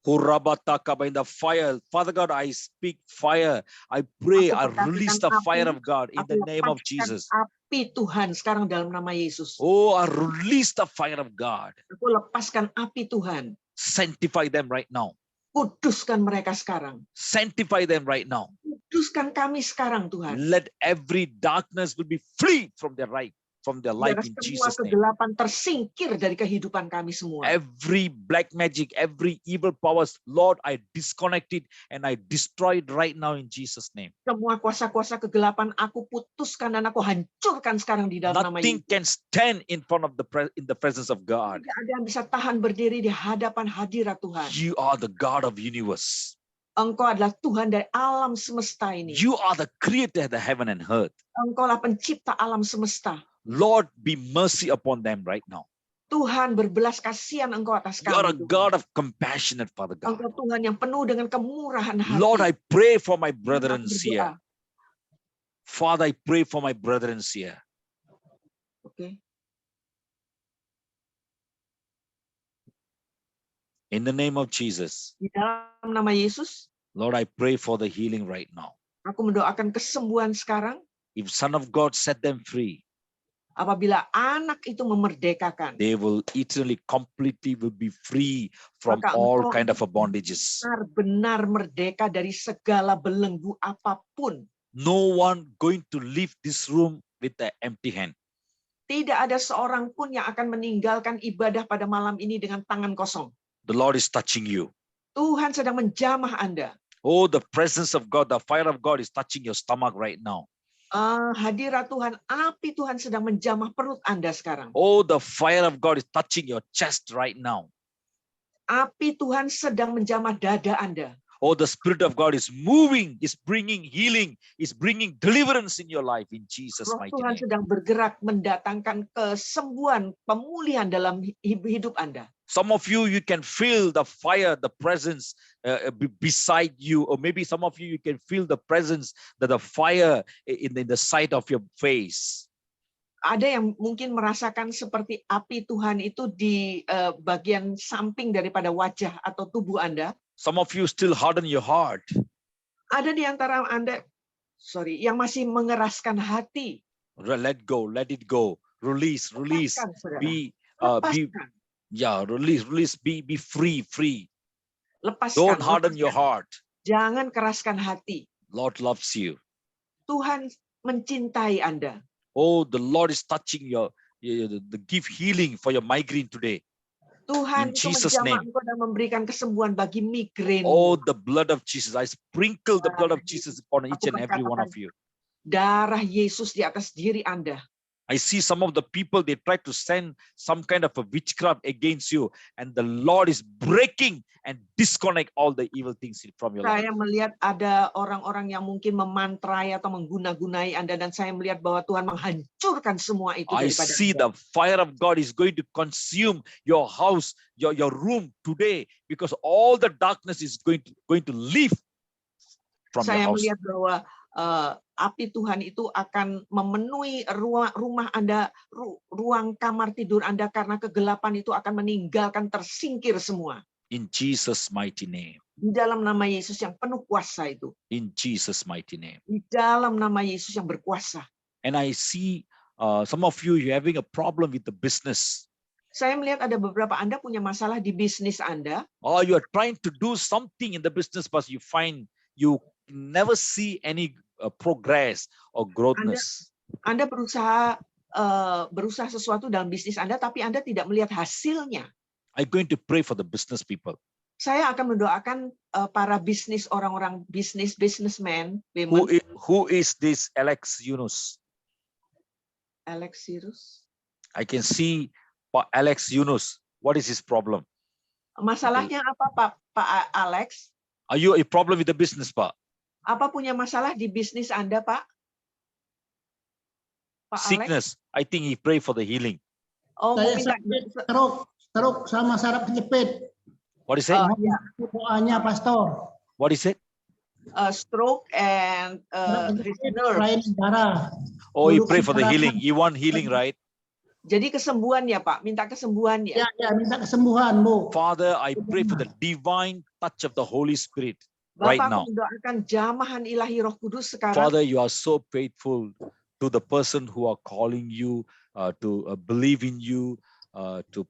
Hurabataka, by the fire. Father God, I speak fire. I pray, Aku I perkatakan release the fire of God in aku the name of lepaskan Jesus. api Tuhan sekarang dalam nama Yesus. Oh, I release the fire of God. Aku lepaskan api Tuhan. Sanctify them right now. Kuduskan mereka sekarang. Sanctify them right now. Kuduskan kami sekarang Tuhan. Let every darkness will be free from their life Biar in semua Jesus' name. kegelapan tersingkir dari kehidupan kami semua. Every black magic, every evil powers, Lord, I disconnect it and I destroy it right now in Jesus' name. Semua kuasa-kuasa kegelapan aku putuskan dan aku hancurkan sekarang di dalam nama Nothing Yesus. can stand in front of in the presence of God. Tidak ada yang bisa tahan berdiri di hadapan hadirat Tuhan. You are the God of universe. Engkau adalah Tuhan dari alam semesta ini. You are the creator of the heaven and earth. Engkau lah pencipta alam semesta. Lord, be mercy upon them right now. Tuhan, berbelas kasihan Engkau atas You are a kami. Tuhan. God of compassionate, Father God. Engkau Tuhan yang penuh dengan kemurahan hati. Lord, I pray for my brethren Aku here. berdoa. Father, I pray for my brethren here. Oke. In the name of Jesus, Di dalam nama Yesus, Lord, I pray for the healing right now. aku mendoakan kesembuhan sekarang. If Son of God set them free, Apabila anak itu memerdekakan, they will eternally, completely will be free from Maka all engkau kind of bondages. benar-benar merdeka dari segala belenggu apapun. No one going to leave this room with an empty hand. Tidak ada seorang pun yang akan meninggalkan ibadah pada malam ini dengan tangan kosong. The Lord is touching you. Tuhan sedang menjamah Anda. Oh, the presence of God, the fire of God is touching your stomach right now. Hadirat Tuhan, api Tuhan sedang menjamah perut Anda sekarang. Oh, the fire of God is touching your chest right now. Api Tuhan sedang menjamah dada Anda. Oh, the Spirit of God is moving, is bringing healing, is bringing deliverance in your life in Jesus' Roh mighty Tuhan name. sedang bergerak mendatangkan kesembuhan, pemulihan dalam hidup Anda. Some of you, you can feel the fire, the presence beside you, or maybe some of you can feel the presence, that the fire in the sight of your face. Ada yang mungkin merasakan seperti api Tuhan itu di bagian samping daripada wajah atau tubuh Anda. Some of you still harden your heart. Ada di antara Anda, yang masih mengeraskan hati. Let go, let it go. Release. Lepaskan, saudara. Lepaskan. Release. Be free. Lepaskan. Don't harden your heart. Jangan keraskan hati. Lord loves you. Tuhan mencintai Anda. Oh, the Lord is touching the give healing for your migraine today. Tuhan In itu Jesus' menjamah name. engkau dan memberikan kesembuhan bagi migrain. Oh, the blood of Jesus. I sprinkle the blood of Jesus upon each and every one of you. Darah Yesus di atas diri Anda. I see some of the people, they try to send some kind of a witchcraft against you, and the Lord is breaking and disconnect all the evil things from your life. Saya melihat ada orang-orang yang mungkin memantrai atau mengguna-gunai Anda, dan saya melihat bahwa Tuhan menghancurkan semua itu I daripada see Anda. the fire of God is going to consume your house, your room today, because all the darkness is going to leave from Saya your house. melihat bahwa api Tuhan itu akan memenuhi rumah Anda, ruang kamar tidur Anda, karena kegelapan itu akan meninggalkan, tersingkir semua. In Jesus' mighty name. Di dalam nama Yesus yang penuh kuasa itu. In Jesus' mighty name. Di dalam nama Yesus yang berkuasa. And I see some of you having a problem with the business. Saya melihat ada beberapa Anda punya masalah di bisnis Anda. Or you are trying to do something in the business, but you find you never see any progress or growthness. Anda berusaha sesuatu dalam bisnis Anda, tapi Anda tidak melihat hasilnya. I'm going to pray for the business people. Saya akan mendoakan para orang-orang businessmen, Who is this Alex Yunus? Alex Sirus. I can see Alex Yunus. What is his problem? Masalahnya apa, Pak Alex? Are you a problem with the business, Pak? Apa punya masalah di bisnis Anda, Pak? Pak Sickness. Alex? I think he pray for the healing. Oh, Saya minta stroke sama saraf kejepit. What is it? ya. Doanya pastor. What is it? stroke and his nerves. Kelainan darah. Oh, you Dulu pray for the kita- healing. You want healing, right? Jadi kesembuhan ya Pak, minta kesembuhan ya. Ya, minta kesembuhan, Bu. Father, I pray for the divine touch of the Holy Spirit right Bapak now. mendoakan jamahan ilahi Roh Kudus sekarang. Father, you are so faithful to the person who are calling you to believe in you, to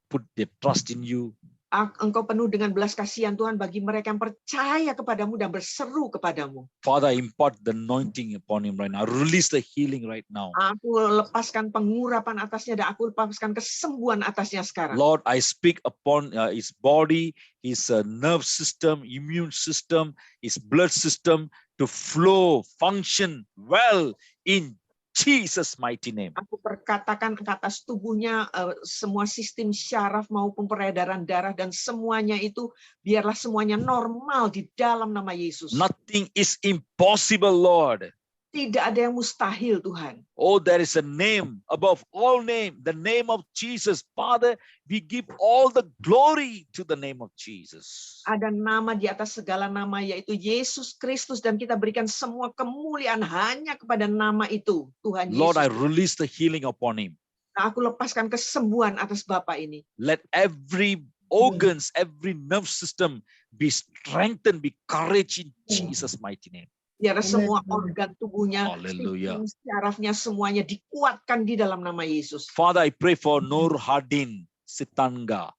put their trust in you. Engkau penuh dengan belas kasihan Tuhan bagi mereka yang percaya kepadamu dan berseru kepadamu. Father, I impart the anointing upon him right now. Release the healing right now. Aku lepaskan pengurapan atasnya dan aku lepaskan kesembuhan atasnya sekarang. Lord, I speak upon his body, his nerve system, immune system, his blood system to flow, function well in Jesus' mighty name. Aku perkatakan ke atas tubuhnya semua sistem syaraf maupun peredaran darah dan semuanya itu biarlah semuanya normal di dalam nama Yesus. Nothing is impossible, Lord. Tidak ada yang mustahil Tuhan. Oh, there is a name above all name, the name of Jesus. Father, we give all the glory to the name of Jesus. Ada nama di atas segala nama yaitu Yesus Kristus dan kita berikan semua kemuliaan hanya kepada nama itu, Tuhan Lord, I Yesus. release the healing upon him. Nah, aku lepaskan kesembuhan atas Bapak ini. Let every organs, every nerve system be strengthened, be courage in Jesus' mighty name. Biar semua organ tubuhnya, Hallelujah. sistem syarafnya semuanya dikuatkan di dalam nama Yesus. Father, I pray for Nur Hadin Sitanga.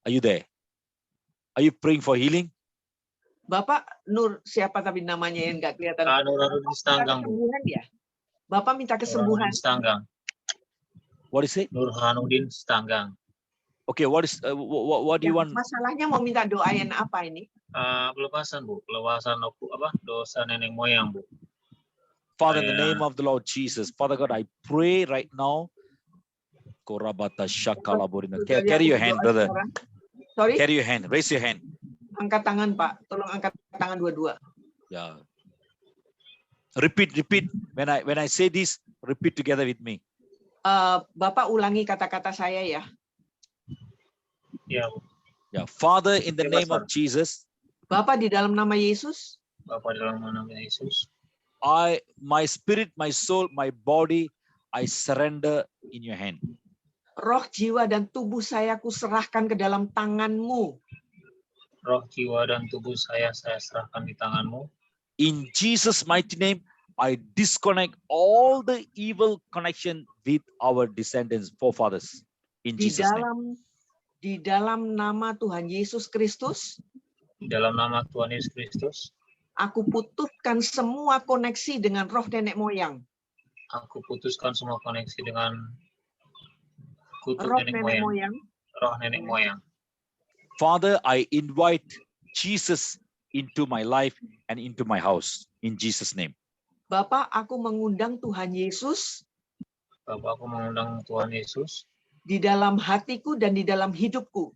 Are you there? Are you praying for healing? Bapak Nur siapa tapi namanya yang nggak kelihatan. Nur Harudin Stanggang, Bu. Kesembuhan ya. Bapak minta kesembuhan. Stanggang. What is it? Nur Hanudin Stanggang. Okay, what do you want? Masalahnya mau minta doain apa ini? Pelepasan, Bu. Pelepasan dosa nenek moyang, Bu. Father, in the name of the Lord Jesus, Father God, I pray right now. Korabata Shakalaborina. Carry your hand, brother. Sorry, Carry your hand. Raise your hand. angkat tangan Pak. Tolong angkat tangan dua-dua. Yeah. Repeat. When I say this, repeat together with me. Bapak ulangi kata-kata saya ya. Ya, Bu. Yeah. Father, in the name of Jesus, Bapak di dalam nama Yesus, Bapa dalam nama Yesus, my spirit, my soul, my body, I surrender in your hand. roh, jiwa, dan tubuh saya kuserahkan ke dalam tangan-Mu. roh, jiwa, dan tubuh saya serahkan di tangan-Mu. In Jesus' mighty name, I disconnect all the evil connection with our descendants, forefathers. In Jesus' name. Di dalam nama Tuhan Yesus Kristus, Di dalam nama Tuhan Yesus Kristus, aku putuskan semua koneksi dengan roh nenek moyang. aku putuskan semua koneksi dengan kutuk Roh nenek nenek moyang. moyang. Roh nenek moyang. Father, I invite Jesus into my life and into my house. In Jesus' name. Bapak, aku mengundang Tuhan Yesus Bapak, aku mengundang Tuhan Yesus di dalam hatiku dan di dalam hidupku.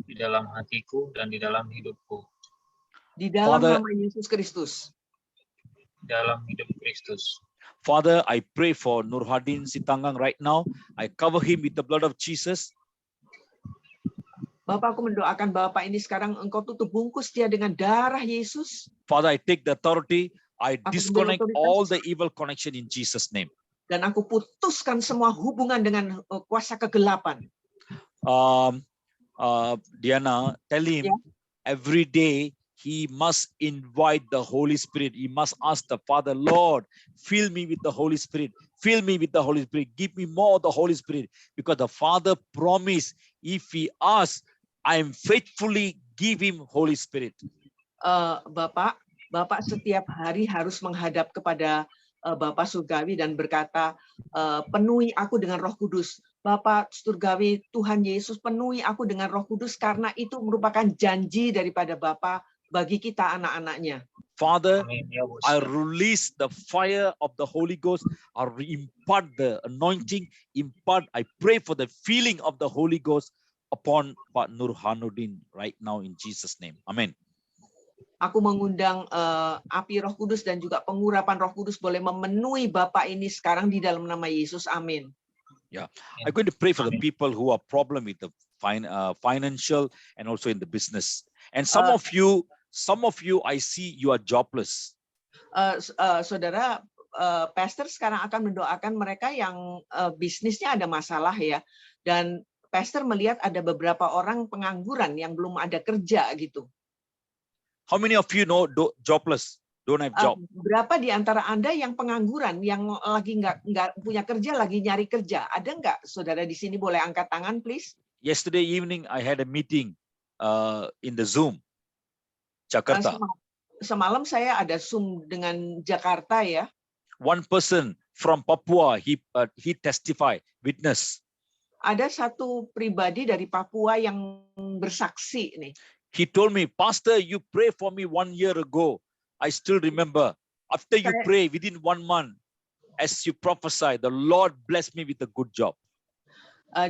di dalam hatiku dan di dalam hidupku. Di dalam Father, nama Yesus Kristus. Di dalam hidup Kristus. Father, I pray for Nur Hadin Sitanggang right now. I cover him with the blood of Jesus. Bapak, aku mendoakan Bapak ini sekarang engkau tutup bungkus dia dengan darah Yesus. Father, I take the authority. I Aku disconnect ambil otoritas. all the evil connection in Jesus' name. Dan aku putuskan semua hubungan dengan kuasa kegelapan. Diana, tell him Yeah. every day he must invite the Holy Spirit. He must ask the Father, Lord, fill me with the Holy Spirit. Fill me with the Holy Spirit. Give me more of the Holy Spirit. Because the Father promised, if he asks, I am faithfully give him Holy Spirit. Bapak setiap hari harus menghadap kepada Bapak Surgawi dan berkata, penuhi aku dengan Roh Kudus. Bapak Surgawi, Tuhan Yesus, penuhi aku dengan Roh Kudus karena itu merupakan janji daripada Bapa bagi kita anak-anaknya. Father, Amin. Ya, Bos. I release the fire of the Holy Ghost. I impart the anointing. I pray for the feeling of the Holy Ghost upon Pak Nur Hanudin right now in Jesus' name. Amen. Aku mengundang api Roh Kudus dan juga pengurapan Roh Kudus boleh memenuhi Bapak ini sekarang di dalam nama Yesus. Amin. I'm going to pray for the people who are problem with the financial and also in the business. And some of you some of you, I see you are jobless. Saudara, pastor sekarang akan mendoakan mereka yang bisnisnya ada masalah ya, dan pastor melihat ada beberapa orang pengangguran yang belum ada kerja gitu. How many of you know jobless, don't have job? Berapa di antara Anda yang pengangguran, yang lagi nggak punya kerja, lagi nyari kerja? Ada nggak, saudara di sini boleh angkat tangan, please? Yesterday evening, I had a meeting in the Zoom, Jakarta. Semalam saya ada Zoom dengan Jakarta ya. One person from Papua, he testified, witness. Ada satu pribadi dari Papua yang bersaksi nih. He told me, Pastor, you pray for me 1 year ago. I still remember. After you pray, within 1 month, as you prophesy, the Lord blessed me with a good job.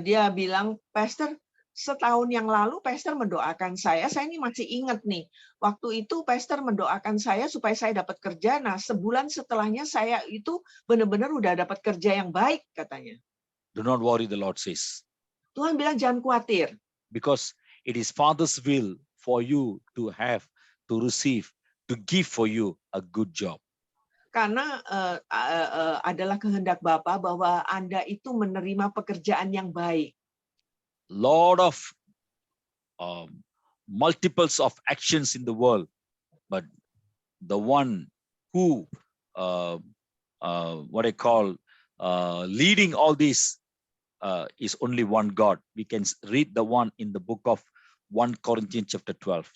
Dia bilang, Pastor, setahun yang lalu Pastor mendoakan saya ini masih ingat nih. Waktu itu Pastor mendoakan saya supaya saya dapat kerja. Nah, sebulan setelahnya saya itu benar-benar udah dapat kerja yang baik, katanya. Do not worry, the Lord says. Tuhan bilang jangan khawatir. Because it is Father's will for you to have, to receive, to give for you a good job. Karena adalah kehendak Bapa bahwa Anda itu menerima pekerjaan yang baik. Lot of multiples of actions in the world, but the one who what I call leading all this is only one God. We can read the one in the book of 1 Corinthians chapter 12.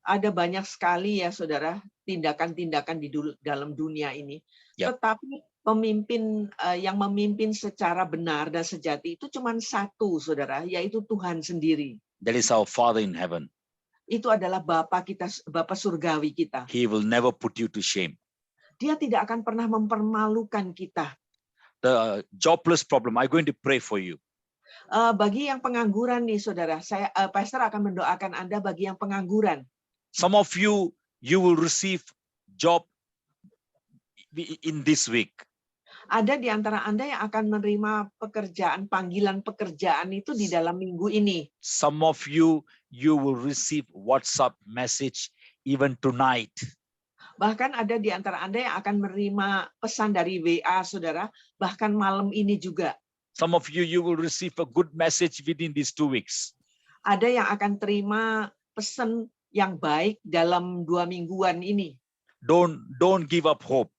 Ada banyak sekali ya saudara tindakan-tindakan di dalam dunia ini. Yep. Tetapi pemimpin yang memimpin secara benar dan sejati itu cuma satu, saudara, yaitu Tuhan sendiri. That is our Father in heaven. Itu adalah Bapa kita, Bapa surgawi kita. He will never put you to shame. Dia tidak akan pernah mempermalukan kita. The jobless problem, I'm going to pray for you. Bagi yang pengangguran nih, saudara, Pastor akan mendoakan Anda bagi yang pengangguran. Some of you will receive job in this week. Ada di antara Anda yang akan menerima pekerjaan, panggilan pekerjaan itu di dalam minggu ini. Some of you will receive WhatsApp message even tonight. Bahkan ada di antara Anda yang akan menerima pesan dari WA, saudara, bahkan malam ini juga. Some of you will receive a good message within these 2 weeks. Ada yang akan terima pesan yang baik dalam 2 mingguan ini. Don't give up hope.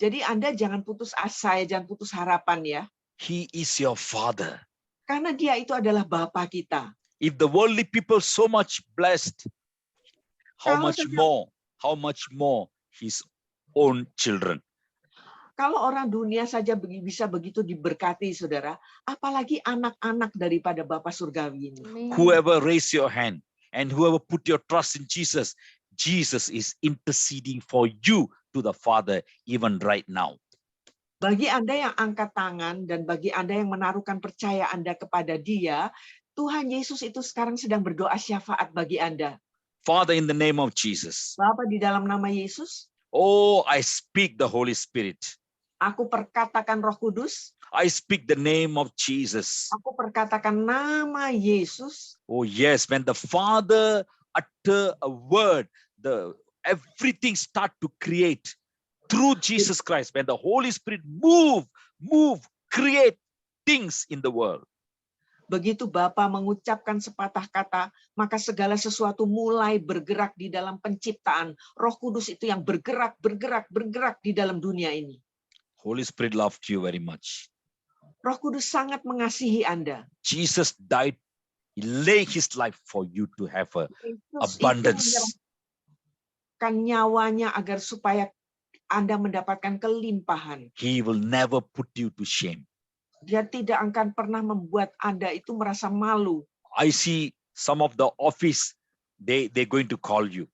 Jadi Anda jangan putus asa, jangan putus harapan ya. He is your Father. Karena Dia itu adalah Bapa kita. If the worldly people so much blessed, how much more his own children. Kalau orang dunia saja bisa begitu diberkati, saudara, apalagi anak-anak daripada Bapa surgawi ini. Whoever raise your hand and whoever put your trust in Jesus, Jesus is interceding for you to the Father even right now. Bagi Anda yang angkat tangan dan bagi Anda yang menaruhkan percaya Anda kepada Dia, Tuhan Yesus itu sekarang sedang berdoa syafaat bagi Anda. Father, in the name of Jesus. Bapa, di dalam nama Yesus. Oh, I speak the Holy Spirit. Aku perkatakan Roh Kudus. I speak the name of Jesus. Aku perkatakan nama Yesus. Oh yes, when the Father utter a word, everything start to create through Jesus Christ. When the Holy Spirit move, create things in the world. Begitu Bapa mengucapkan sepatah kata, maka segala sesuatu mulai bergerak di dalam penciptaan. Roh Kudus itu yang bergerak di dalam dunia ini. Holy Spirit loved you very much. Roh Kudus sangat mengasihi Anda. Jesus died, he laid his life for you to have abundance. Kan nyawanya agar supaya Anda mendapatkan kelimpahan. He will never put you to shame. Dia tidak akan pernah membuat Anda itu merasa malu. I see some of the office, they're going to call you.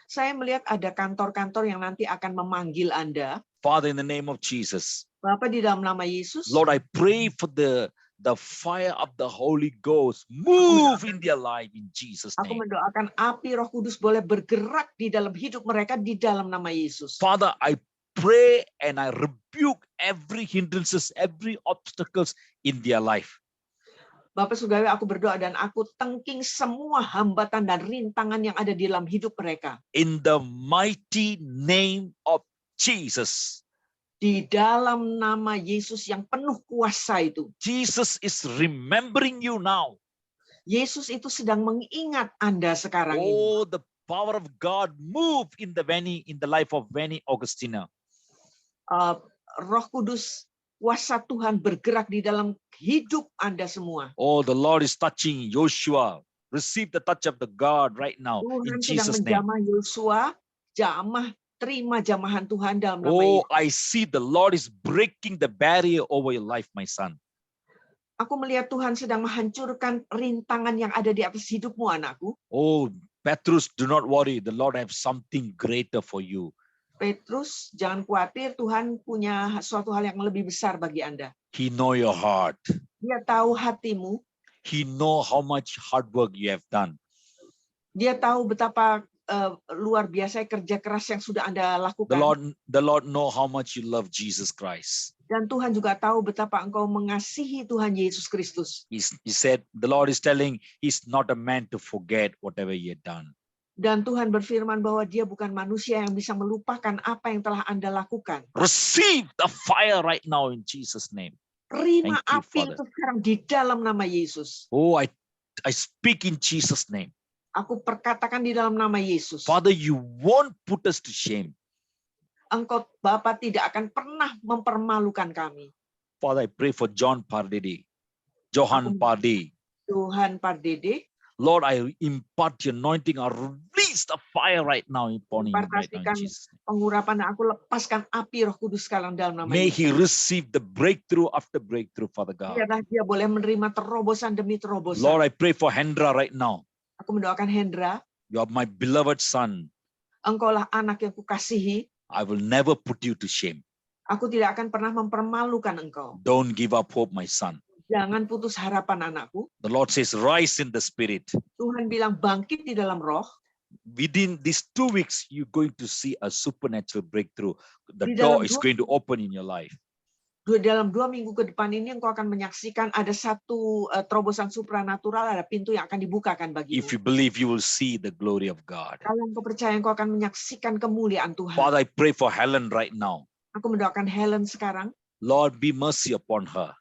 Saya melihat ada kantor-kantor yang nanti akan memanggil Anda. Father, in the name of Jesus. Bapa, di dalam nama Yesus. Lord, I pray for the fire of the Holy Ghost move in their life in Jesus' Aku name. mendoakan api Roh Kudus boleh bergerak di dalam hidup mereka di dalam nama Yesus. Father, I pray and I rebuke every hindrances, every obstacles in their life. Bapak Surgawi, aku berdoa dan aku tengking semua hambatan dan rintangan yang ada di dalam hidup mereka. In the mighty name of Jesus. Di dalam nama Yesus yang penuh kuasa itu. Jesus is remembering you now. Yesus itu sedang mengingat Anda sekarang ini. Oh, the power of God move in the life of Vanny Augustina. Roh Kudus, kuasa Tuhan bergerak di dalam hidup Anda semua. Oh, the Lord is touching Joshua. Receive the touch of the God right now in Tuhan sedang Jesus' name. menjamah Yosua, terima jamahan Tuhan dalam nama Oh, Yesus. I see the Lord is breaking the barrier over your life, my son. Aku melihat Tuhan sedang menghancurkan rintangan yang ada di atas hidupmu, anakku. Oh, Petrus, do not worry. The Lord has something greater for you. Petrus, jangan khawatir, Tuhan punya suatu hal yang lebih besar bagi Anda. He know your heart. Dia tahu hatimu, He know how much hard work you have done. dia tahu betapa luar biasa kerja keras yang sudah Anda lakukan. The Lord know how much you love Jesus Christ. Dan Tuhan juga tahu betapa engkau mengasihi Tuhan Yesus Kristus. He said, the Lord is telling he's not a man to forget whatever he had done. Dan Tuhan berfirman bahwa dia bukan manusia yang bisa melupakan apa yang telah Anda lakukan. Receive the fire right now in Jesus' name. Terima Thank you, api Father. itu sekarang di dalam nama Yesus. Oh, I speak in Jesus' name. Aku perkatakan di dalam nama Yesus. Father, you won't put us to shame. Engkau, Bapa, tidak akan pernah mempermalukan kami. Father, I pray for Johan Pardi. Tuhan Pardede, Lord, I impart your anointing. I release the fire right now upon him right now in Jesus' name. pengurapan, aku lepaskan api Roh Kudus sekarang dalam nama May Yesus. he receive the breakthrough after breakthrough, Father God. Biarlah dia boleh menerima terobosan demi terobosan. Lord, I pray for Hendra right now. Aku mendoakan Hendra, You are my beloved son. engkaulah anak yang kukasihi. I will never put you to shame. Aku tidak akan pernah mempermalukan engkau. Don't give up hope, my son. Jangan putus harapan, anakku. The Lord says, rise in the spirit. Tuhan bilang bangkit di dalam roh. Within these 2 weeks, you're going to see a supernatural breakthrough. The Di door dalam is dua- going to open in your life. Dalam 2 minggu ke depan ini engkau akan menyaksikan ada satu terobosan supranatural, ada pintu yang akan dibukakan bagimu. If you believe, you will see the glory of God. Kalau engkau percaya, engkau akan menyaksikan kemuliaan Tuhan. Father, I pray for Helen right now. Aku mendoakan Helen sekarang. Lord, be mercy upon her.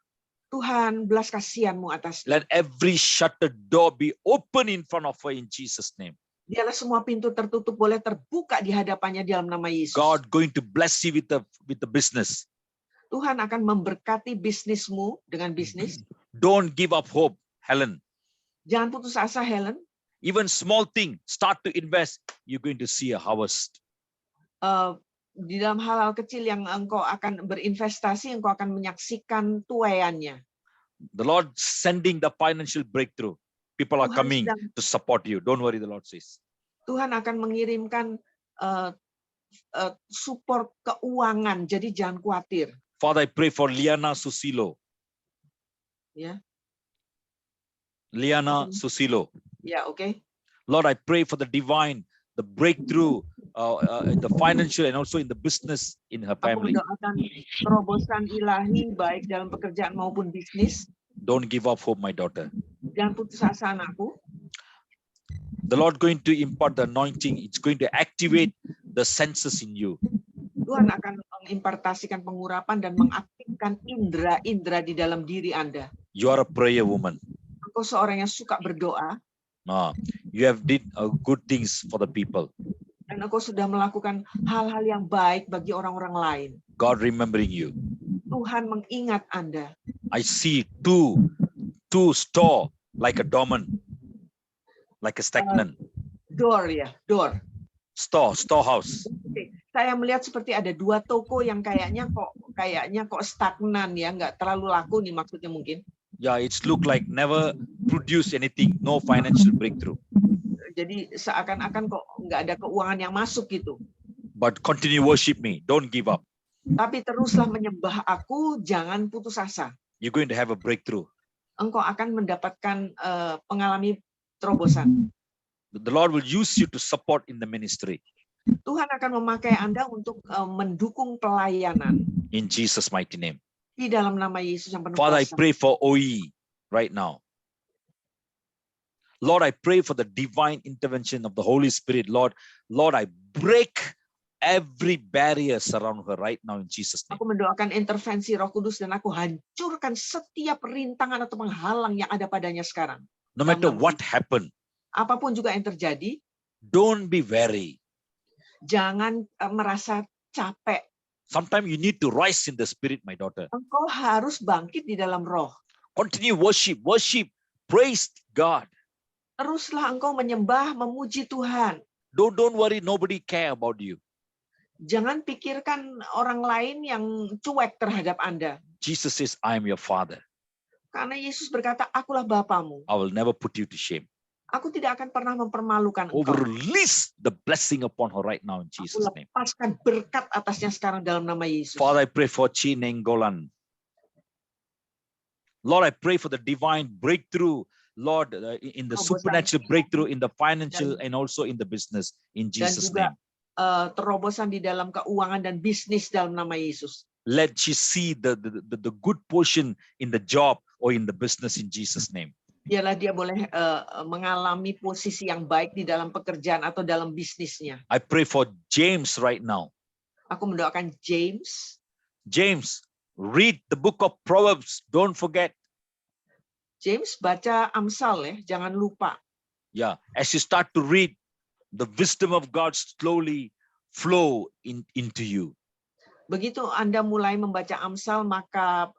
Tuhan, belas kasihanmu atasnya. Let every shuttered door be open in front of her in Jesus' name. Biarlah semua pintu tertutup boleh terbuka di hadapannya dalam nama Yesus. God going to bless you with the business. Tuhan akan memberkati bisnismu dengan bisnis. Don't give up hope, Helen. Jangan putus asa, Helen. Even small thing, start to invest. You're going to see a harvest. Di dalam hal-hal kecil yang engkau akan berinvestasi, engkau akan menyaksikan tuaiannya. The Lord sending the financial breakthrough. People are Tuhan coming sedang- to support you. Don't worry, the Lord says. Tuhan akan mengirimkan support keuangan, jadi jangan khawatir. Father, I pray for Liana Susilo. Ya, Liana Susilo. ya, oke. Lord, I pray for the breakthrough, in the financial and also in the business in her Aku family. mendoakan terobosan ilahi baik dalam pekerjaan maupun bisnis. Don't give up hope, my daughter. Jangan putus asa, anakku. The Lord going to impart the anointing. It's going to activate the senses in you. Tuhan akan mengimpartasikan pengurapan dan mengaktifkan indera-indera di dalam diri Anda. You are a prayer woman. Engkau seorang yang suka berdoa, You have did good things for the people. dan engkau sudah melakukan hal-hal yang baik bagi orang-orang lain. God remembering you. Tuhan mengingat Anda. I see two store like a dormant, like a stagnant Door. storehouse. Oke. Saya melihat seperti ada 2 toko yang kayaknya kok stagnan ya, nggak terlalu laku nih maksudnya mungkin. Yeah, it's look like never produce anything, no financial breakthrough. Jadi seakan-akan kok nggak ada keuangan yang masuk gitu. But continue worship me. Don't give up. Tapi teruslah menyembah aku, jangan putus asa. You're going to have a breakthrough. Engkau akan mendapatkan pengalami terobosan. The Lord will use you to support in the ministry. Tuhan akan memakai Anda untuk mendukung pelayanan In Jesus' mighty name. di dalam nama Yesus yang penuh Father, I kuasa. pray for OE right now. Lord, I pray for the divine intervention of the Holy Spirit. Lord, I break every barrier surround her right now in Jesus' name. Aku mendoakan intervensi Roh Kudus dan aku hancurkan setiap rintangan atau penghalang yang ada padanya sekarang. No matter what happened, Apapun juga yang terjadi, don't be weary. jangan merasa capek. Sometimes you need to rise in the spirit, my daughter. Engkau harus bangkit di dalam roh. Continue worship, praise God. Teruslah engkau menyembah, memuji Tuhan. Don't worry, nobody care about you. Jangan pikirkan orang lain yang cuek terhadap Anda. Jesus says, I am your father. Karena Yesus berkata, akulah Bapamu. I will never put you to shame. Aku tidak akan pernah mempermalukan engkau. Release the blessing upon her right now in Aku Jesus' name. lepaskan berkat atasnya sekarang dalam nama Yesus. Father, I pray for Chi Nenggolan. Lord, I pray for the divine breakthrough, Lord, in the supernatural breakthrough in the financial and also in the business, in Jesus' name. Terobosan di dalam keuangan dan bisnis dalam nama Yesus. Let she see the good portion in the job or in the business in Jesus' name. Biarlah dia boleh mengalami posisi yang baik di dalam pekerjaan atau dalam bisnisnya. I pray for James right now. Aku mendoakan James. James, read the book of Proverbs. Don't forget. James, baca Amsal ya, jangan lupa. Yeah, as you start to read, the wisdom of God slowly flow into you. Begitu Anda mulai membaca Amsal, maka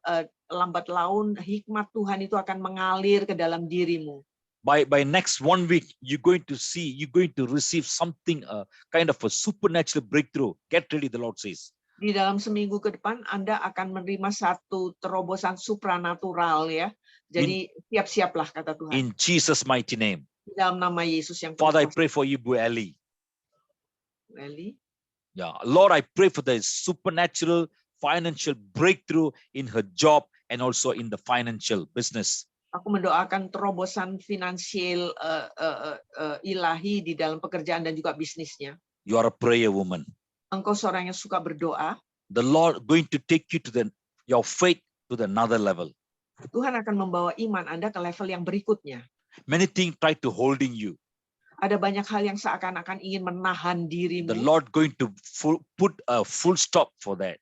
lambat laun hikmat Tuhan itu akan mengalir ke dalam dirimu. By next 1 week, you're going to receive something, kind of a supernatural breakthrough. Get ready, the Lord says. Di dalam seminggu ke depan, Anda akan menerima satu terobosan supranatural ya. Jadi siap-siaplah kata Tuhan. In Jesus' mighty name. Di dalam nama Yesus yang Father, I kuasa. pray for you, Bu Ellie. Eli. Yeah, Lord, I pray for the supernatural financial breakthrough in her job and also in the financial business. Aku mendoakan terobosan finansial ilahi di dalam pekerjaan dan juga bisnisnya. You are a prayer woman. Engkau seorang yang suka berdoa. The Lord going to take you to your faith to the another level. Tuhan akan membawa iman Anda ke level yang berikutnya. Many things try to holding you. Ada banyak hal yang seakan-akan ingin menahan The dirimu. Lord going to put a full stop for that.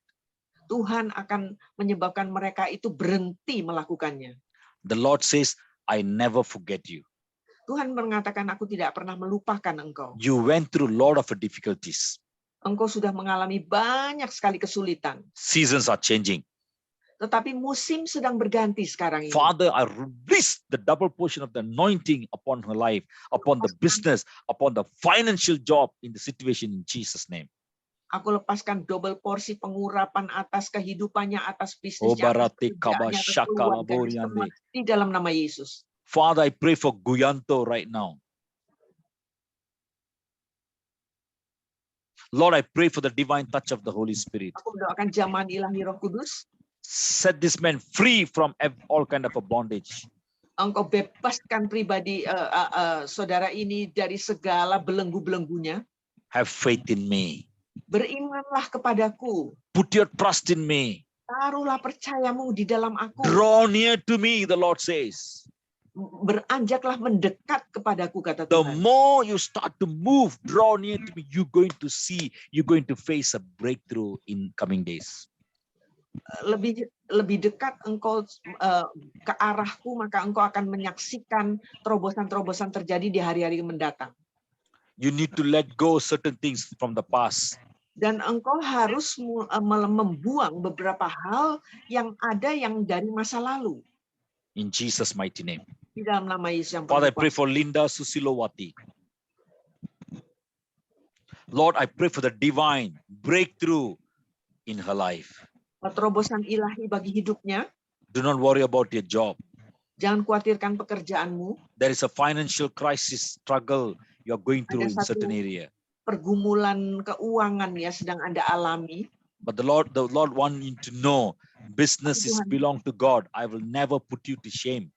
Tuhan akan menyebabkan mereka itu berhenti melakukannya. The Lord says, I never forget you. Tuhan mengatakan, aku tidak pernah melupakan engkau. You went through a lot of difficulties. Engkau sudah mengalami banyak sekali kesulitan. Seasons are changing. Tetapi musim sedang berganti sekarang ini. Father, I release the double portion of the anointing upon her life, upon the business, upon the financial job in the situation in Jesus' name. Aku lepaskan double porsi pengurapan atas kehidupannya, atas bisnisnya, atas pekerjaannya, atas keluarganya, semua di dalam nama Yesus. Father, I pray for Guyanto right now. Lord, I pray for the divine touch of the Holy Spirit. Aku mendoakan jamahan ilahi Roh Kudus. Set this man free from all kind of a bondage. Engkau bebaskan pribadi saudara ini dari segala belenggu-belenggunya. Have faith in me. Berimanlah kepadaku. Put your trust in me. Taruhlah percayamu di dalam aku. Draw near to me, the Lord says. Beranjaklah mendekat kepadaku, kata The Tuhan. more you start to move, draw near to me, you're going to face a breakthrough in coming days. Lebih dekat engkau ke arahku, maka engkau akan menyaksikan terobosan-terobosan terjadi di hari-hari mendatang. You need to let go certain things from the past. Dan engkau harus membuang beberapa hal yang ada yang dari masa lalu. In Jesus' mighty name. Di dalam nama Yesus yang Father, I pray berkuasa. for Linda Susilowati. Lord, I pray for the divine breakthrough in her life. Terobosan ilahi bagi hidupnya. Do not worry about your job. Jangan khawatirkan pekerjaanmu. There is a financial crisis struggle you're going through in Ada satu certain area. pergumulan keuangan ya sedang Anda alami. But the Lord want you to know business is belong to God. I will never put you to shame.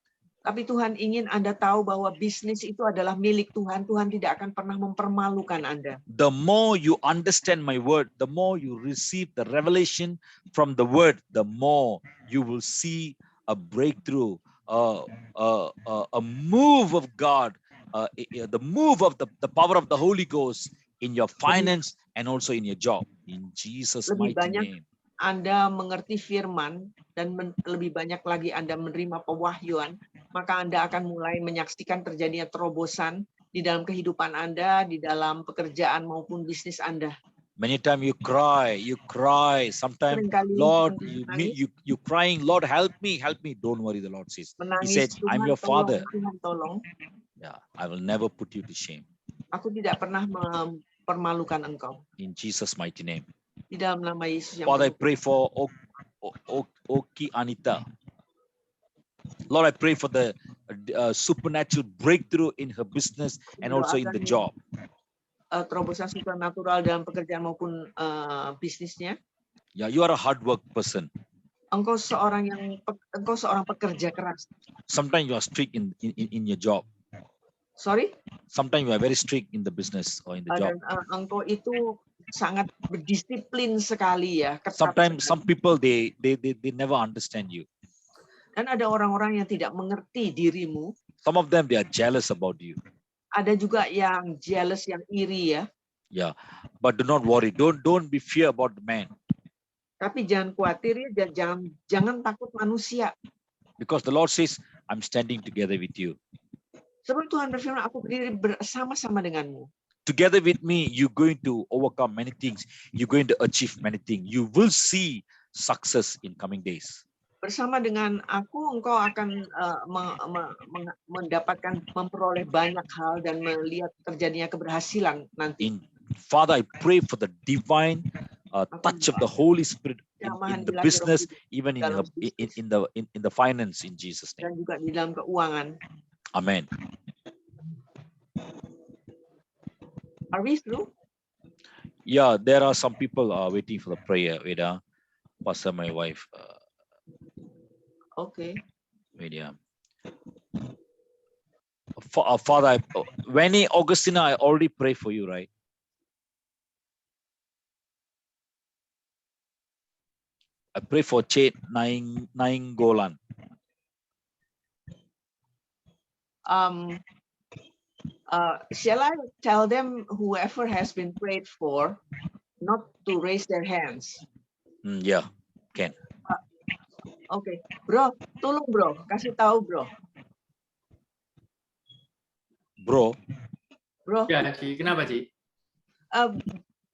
Tapi Tuhan ingin Anda tahu bahwa bisnis itu adalah milik Tuhan. Tuhan tidak akan pernah mempermalukan Anda. The more you understand my word, the more you receive the revelation from the word, the more you will see a breakthrough, a move of God the move of the power of the Holy Ghost in your finance and also in your job. In Jesus' Lebih mighty banyak name. Anda mengerti firman dan lebih banyak lagi Anda menerima pewahyuan, maka Anda akan mulai menyaksikan terjadinya terobosan di dalam kehidupan Anda, di dalam pekerjaan maupun bisnis Anda. Many times you cry. Sometimes, Seringkali Lord, menangis, you crying, Lord, help me. Don't worry, the Lord says. He menangis, said, I'm Tuhan your tolong, father. Tuhan tolong. Yeah, I will never put you to shame. Aku tidak pernah mempermalukan engkau. In Jesus' mighty name. Di dalam nama Yesus yang Father, I penuh. pray for Oki Anita. Lord, I pray for the supernatural breakthrough in her business and also in the job. Terobosan supernatural dalam pekerjaan maupun bisnisnya. Yeah, you are a hard work person. Engkau seorang pekerja keras. Sometimes you are strict in your job. Sorry? Sometimes you are very strict in the business or in the job. Dan engkau itu sangat berdisiplin sekali ya. Ketat Sometimes sekali. some people they never understand you. Dan ada orang-orang yang tidak mengerti dirimu. Some of them they are jealous about you. Ada juga yang jealous, yang iri ya. Yeah, but do not worry. Don't be fear about the man, Tapi jangan khawatir ya, jangan takut manusia. because the Lord says, I'm standing together with you. Sebab Tuhan berfirman, aku berdiri bersama-sama denganmu. Together with me, you're going to overcome many things. You're going to achieve many things. You will see success in coming days. Bersama dengan aku, engkau akan memperoleh banyak hal dan melihat terjadinya keberhasilan nanti. Father, I pray for the divine touch of the Holy Spirit in the business, even in the finance, in Jesus' name. Dan juga di dalam keuangan. Amen. Are we through? Yeah, there are some people waiting for the prayer. Wait, Pastor, my wife. Okay. Wait, yeah. Father, Winnie, Augustina, I already pray for you, right? I pray for Chet Nainggolan. Shall I tell them, whoever has been prayed for, not to raise their hands? Yeah, can. Oke, bro, tolong bro, kasih tahu bro. Bro. Ya, Ci, kenapa, Ci?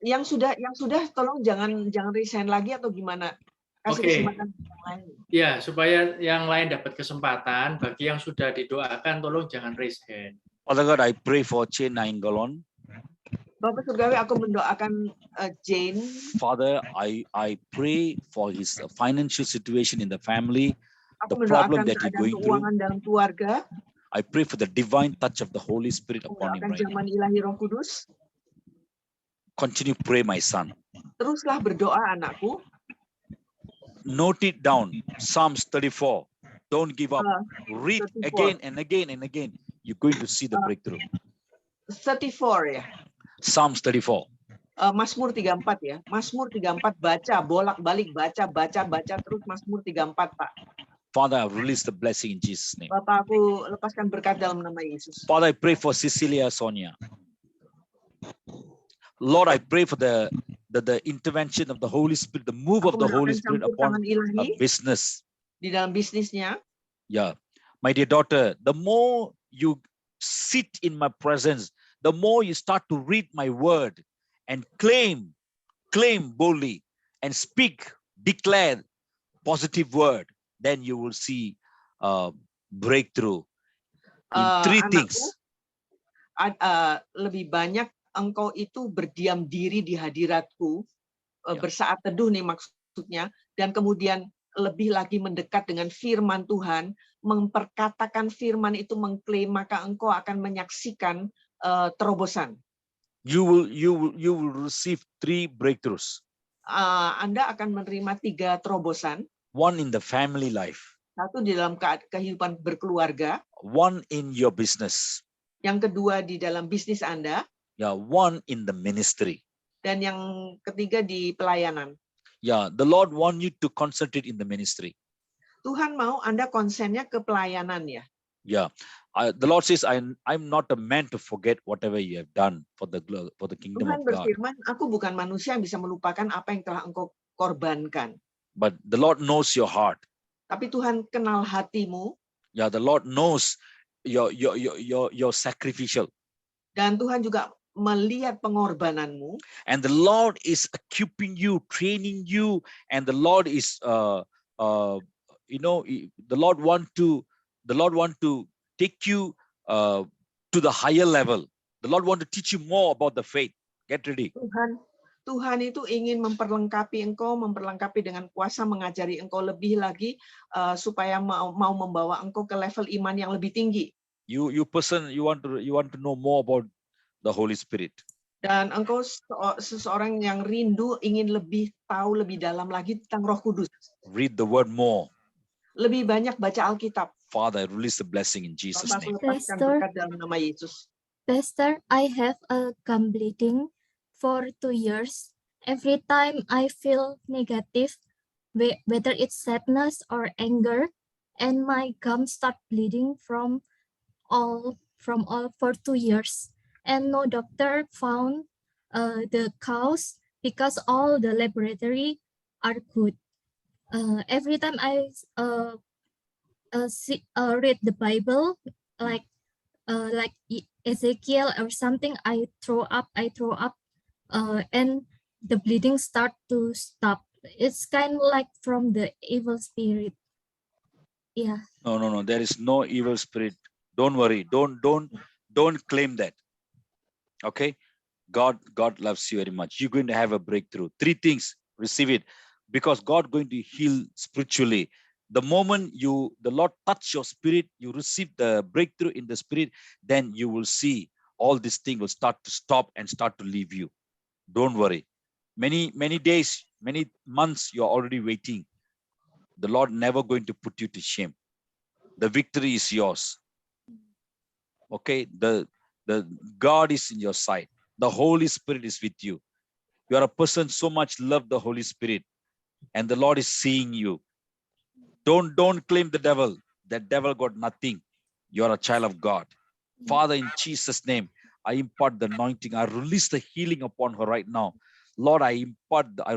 Yang sudah tolong jangan raise hand lagi atau gimana? Kasih kesempatan yang lain. Ya, supaya yang lain dapat kesempatan, bagi yang sudah didoakan tolong jangan raise hand. Father God, I pray for Chen Nainggolan. Bapak Surgawi, aku mendoakan Jane. Father, I pray for his financial situation in the family, the Aku problem mendoakan that he's keadaan going through. keuangan dalam keluarga. I pray for the divine touch of the Holy Spirit upon him Mendoakan right now. zaman ilahi Roh Kudus. Continue pray, my son. Teruslah berdoa anakku. Note it down. Psalms 34. Don't give up. Read 34. again and again and again. You're going to see the breakthrough. 34 ya. Psalms 34. Mazmur 34 ya. Mazmur 34 baca, bolak-balik baca terus Mazmur 34, Pak. Father, I release the blessing in Jesus' name. Bapak, aku lepaskan berkat dalam nama Yesus. Father, I pray for Cecilia Sonia. Lord, I pray for the intervention of the Holy Spirit, the move of the Holy Spirit upon a business. Di dalam bisnisnya. Yeah. My dear daughter, the more you sit in my presence, the more you start to read my word and claim boldly and speak, declare positive word, then you will see breakthrough in three things. Lebih banyak engkau itu berdiam diri di hadiratku, bersaat teduh nih maksudnya, dan kemudian lebih lagi mendekat dengan firman Tuhan, memperkatakan firman itu, mengklaim, maka engkau akan menyaksikan terobosan. You will receive 3 breakthroughs. Anda akan menerima 3 terobosan. One in the family life. 1 di dalam kehidupan berkeluarga. 1 in your business. Yang kedua di dalam bisnis Anda. Yeah, 1 in the ministry. Dan yang ketiga di pelayanan. Yeah, the Lord want you to concentrate in the ministry. Tuhan mau Anda konsennya ke pelayanan ya. Yeah. The Lord says, I'm not a man to forget whatever you have done for the kingdom Tuhan of God. berfirman, aku bukan manusia yang bisa melupakan apa yang telah engkau korbankan. But the Lord knows your heart. Tapi Tuhan kenal hatimu, Yeah, the Lord knows your sacrificial. dan Tuhan juga melihat pengorbananmu. And the Lord is equipping you, training you, and the Lord is the Lord want to take you to the higher level. The Lord want to teach you more about the faith. Get ready. Tuhan itu ingin memperlengkapi engkau, memperlengkapi dengan kuasa, mengajari engkau lebih lagi supaya mau membawa engkau ke level iman yang lebih tinggi. You want to know more about the Holy Spirit. Dan engkau seseorang yang rindu ingin lebih tahu lebih dalam lagi tentang Roh Kudus. Read the word more. Lebih banyak baca Alkitab. Father, I release the blessing in Jesus' Bapak, name. lepaskan berkat dalam nama Yesus. Pastor, I have a gum bleeding for 2 years. Every time I feel negative, whether it's sadness or anger, and my gums start bleeding from all for 2 years. And no doctor found the cause because all the laboratory are good. Every time I read the Bible, like Ezekiel or something, I throw up, and the bleeding start to stop. It's kind of like from the evil spirit. Yeah. No. There is no evil spirit. Don't worry. Don't claim that. Okay. God loves you very much. You're going to have a breakthrough. 3 things. Receive it, because God going to heal spiritually. The moment the Lord touch your spirit, you receive the breakthrough in the spirit, then you will see all this thing will start to stop and start to leave you. Don't worry. Many days, many months, you're already waiting. The Lord never going to put you to shame. The victory is yours. Okay. The God is in your side. The Holy Spirit is with you. You are a person so much love the Holy Spirit, and the Lord is seeing you. Don't claim the devil. That devil got nothing. You are a child of God. Father, in Jesus' name, I impart the anointing. I release the healing upon her right now. Lord, I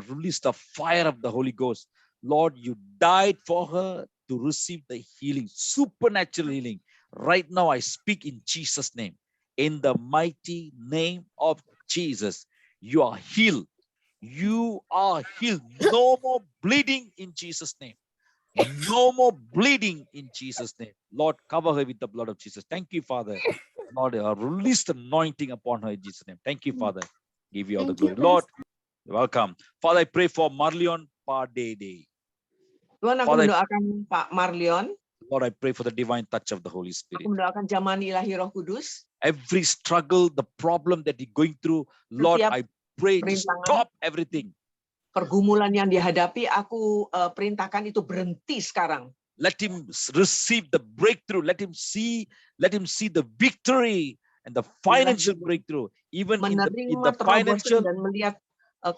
release the fire of the Holy Ghost. Lord, you died for her to receive the healing, supernatural healing. Right now, I speak in Jesus' name. In the mighty name of Jesus, you are healed. You are healed. No more bleeding in Jesus' name. No more bleeding in Jesus' name. Lord, cover her with the blood of Jesus. Thank you, Father. Lord, release the anointing upon her in Jesus' name. Thank you, Father. Give you all the glory. Lord, you're welcome. Father, I pray for Marlion Pardede. Tuhan, aku mendoakan Pak Marlion. Lord, I pray for the divine touch of the Holy Spirit. Aku mendoakan zaman ilahi Roh Kudus. Every struggle, the problem that he's going through, Lord, I pray to stop everything. Pergumulan yang dihadapi, aku perintahkan itu berhenti sekarang. Let him receive the breakthrough. Let him see the victory and the financial breakthrough. Even in the financial, dan melihat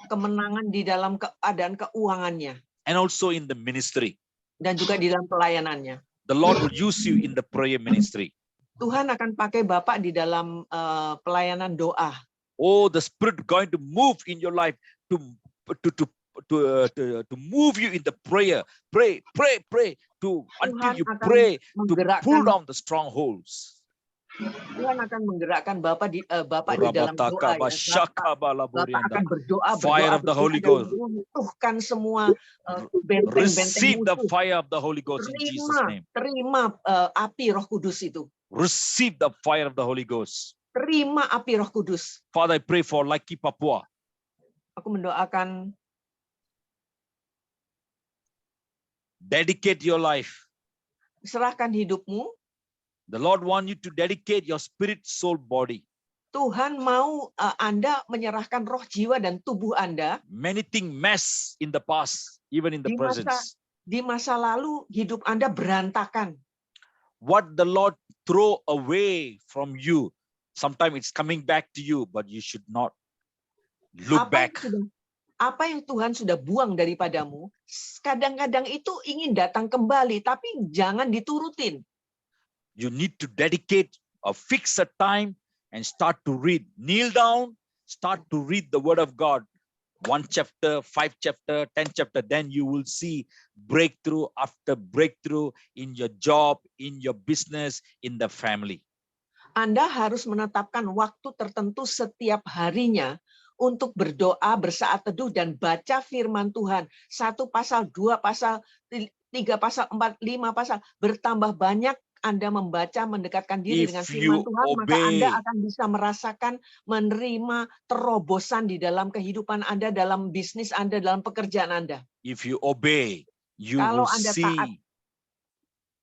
kemenangan di dalam keadaan keuangannya. And also in the ministry. Dan juga di dalam pelayanannya. The Lord will use you in the prayer ministry. Tuhan akan pakai Bapak di dalam pelayanan doa. Oh, the Spirit going to move in your life to move you in the prayer. Pray until you pray to pull down the strongholds. Tuhan akan menggerakkan Bapak di dalam doa. Bapak akan berdoa, fire of the Holy Ghost. Menuntuhkan semua benteng-benteng Receive the musuh. fire of the Holy Ghost in Jesus' name. Terima api Roh Kudus itu. Receive the fire of the Holy Ghost. Terima api Roh Kudus. Father, I pray for Lucky Papua. Aku mendoakan. Dedicate your life. Serahkan hidupmu. The Lord wants you to dedicate your spirit, soul, body. Tuhan mau Anda menyerahkan roh, jiwa, dan tubuh Anda. Many things mess in the past, even in the present. Di masa lalu hidup Anda berantakan. What the Lord throw away from you, sometimes it's coming back to you, but you should not look back. Apa yang Tuhan sudah buang daripadamu, kadang-kadang itu ingin datang kembali, tapi jangan diturutin. You need to dedicate or fix a time and start to read. Kneel down, start to read the word of God. 1 chapter, 5 chapter, 10 chapter, then you will see breakthrough after breakthrough in your job, in your business, in the family. Anda harus menetapkan waktu tertentu setiap harinya untuk berdoa, bersaat teduh, dan baca firman Tuhan. 1 pasal, 2 pasal, 3 pasal, 4, 5 pasal. Bertambah banyak Anda membaca, mendekatkan diri dengan If you firman Tuhan, maka Anda obey, akan bisa merasakan, menerima terobosan di dalam kehidupan Anda, dalam bisnis Anda, dalam pekerjaan Anda. if you obey, you Kalau will Anda taat, see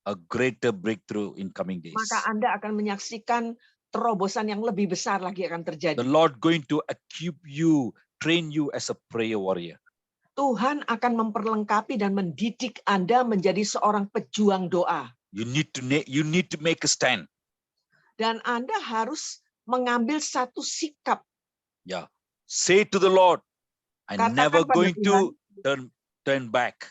a greater breakthrough in coming days. maka Anda akan menyaksikan terobosan yang lebih besar lagi akan The terjadi. Lord going to equip you, train you as a prayer warrior. Tuhan akan memperlengkapi dan mendidik Anda menjadi seorang pejuang doa. You need to make a stand. Dan Anda harus mengambil satu sikap. Yeah. Say to the Lord, I'm Katakan never pada going to turn back.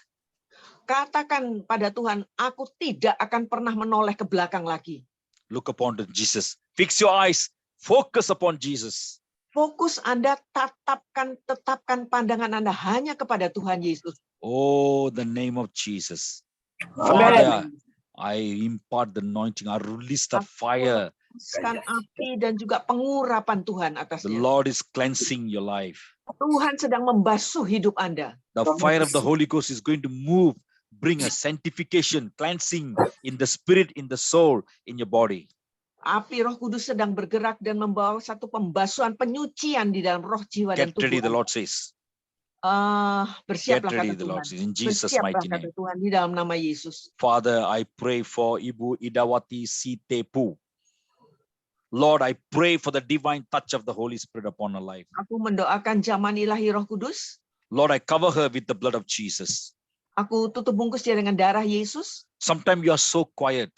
Katakan pada Tuhan, aku tidak akan pernah menoleh ke belakang lagi. Look upon Jesus. Fix your eyes. Focus upon Jesus. Fokus Anda, tetapkan pandangan Anda hanya kepada Tuhan Yesus. Oh, the name of Jesus. Amen. Father, I impart the anointing. I release that fire. Lepaskan api dan juga pengurapan Tuhan The atasnya. Lord is cleansing your life. Tuhan sedang membasuh hidup Anda. The fire of the Holy Ghost is going to move, bring a sanctification, cleansing in the spirit, in the soul, in your body. Api Roh Kudus sedang bergerak dan membawa satu pembasuhan, penyucian di dalam roh, jiwa, dan Get tubuh ready, the Anda. Lord says. Bersiaplah Get ready, kata the Lord Tuhan. says. In Jesus' Bersiaplah mighty kata name. Tuhan di dalam nama Yesus. Father, I pray for Ibu Idawati Sitepu. Lord, I pray for the divine touch of the Holy Spirit upon her life. Aku mendoakan zaman ilahi Roh Kudus. Lord, I cover her with the blood of Jesus. Aku tutup bungkus dia dengan darah Yesus. Sometimes you are so quiet.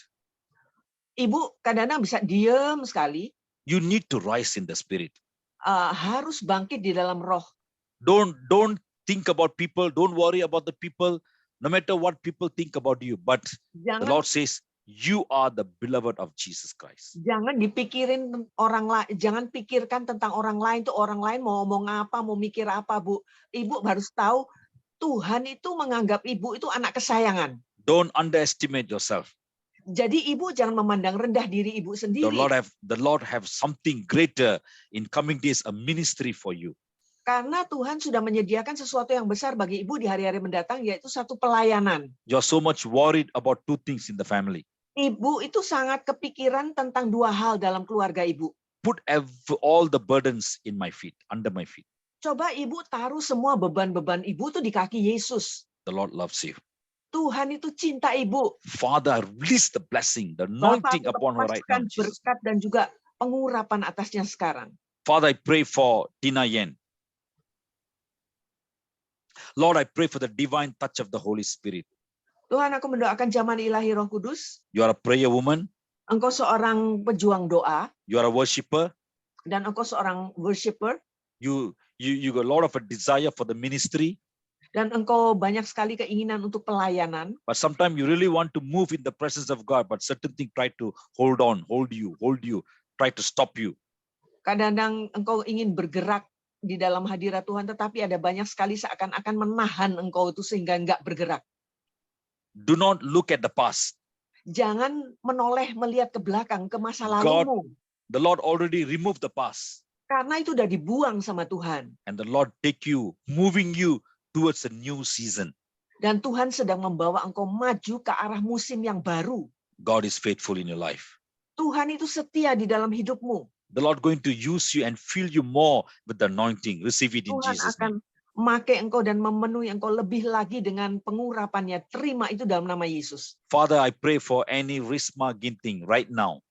Ibu kadang-kadang bisa diam sekali. You need to rise in the spirit. Harus bangkit di dalam roh. Don't think about people. Don't worry about the people. No matter what people think about you. But the Lord says, you are the beloved of Jesus Christ. Jangan dipikirin orang lain, jangan pikirkan tentang orang lain tuh, orang lain mau ngomong apa, mau mikir apa, Bu. Ibu harus tahu Tuhan itu menganggap ibu itu anak kesayangan. Don't underestimate yourself. Jadi ibu jangan memandang rendah diri ibu sendiri. The Lord have something greater in coming days, a ministry for you. Karena Tuhan sudah menyediakan sesuatu yang besar bagi ibu di hari-hari mendatang, yaitu satu pelayanan. You're so much worried about two things in the family. Ibu itu sangat kepikiran tentang dua hal dalam keluarga ibu. Put all the burdens in my feet, under my feet. Coba ibu taruh semua beban-beban ibu tuh di kaki Yesus. The Lord loves you. Tuhan itu cinta ibu. Father, release the blessing, the anointing Bapak, upon her right now. Jesus. Berkat dan juga pengurapan atasnya sekarang. Father, I pray for Tina Yen. Lord, I pray for the divine touch of the Holy Spirit. Tuhan, aku mendoakan zaman ilahi Roh Kudus. You are a prayer woman. Engkau seorang pejuang doa. You are a worshipper. Dan engkau seorang worshiper. You got a lot of a desire for the ministry. Dan engkau banyak sekali keinginan untuk pelayanan. But sometimes you really want to move in the presence of God, but certain things try to hold you, try to stop you. Kadang-kadang engkau ingin bergerak di dalam hadirat Tuhan, tetapi ada banyak sekali seakan-akan menahan engkau itu sehingga enggak bergerak. Do not look at the past. Jangan menoleh melihat ke belakang, ke masa lalumu. The Lord already removed the past. Karena itu udah dibuang sama Tuhan. And the Lord moving you towards a new season. Dan Tuhan sedang membawa engkau maju ke arah musim yang baru. God is faithful in your life. Tuhan itu setia di dalam hidupmu. The Lord going to use you and fill you more with the anointing. Receive it in Tuhan Jesus' akan name. memakai engkau dan memenuhi engkau lebih lagi dengan pengurapannya. Terima itu dalam nama Yesus. Father, I pray for Annie Risma Ginting right now.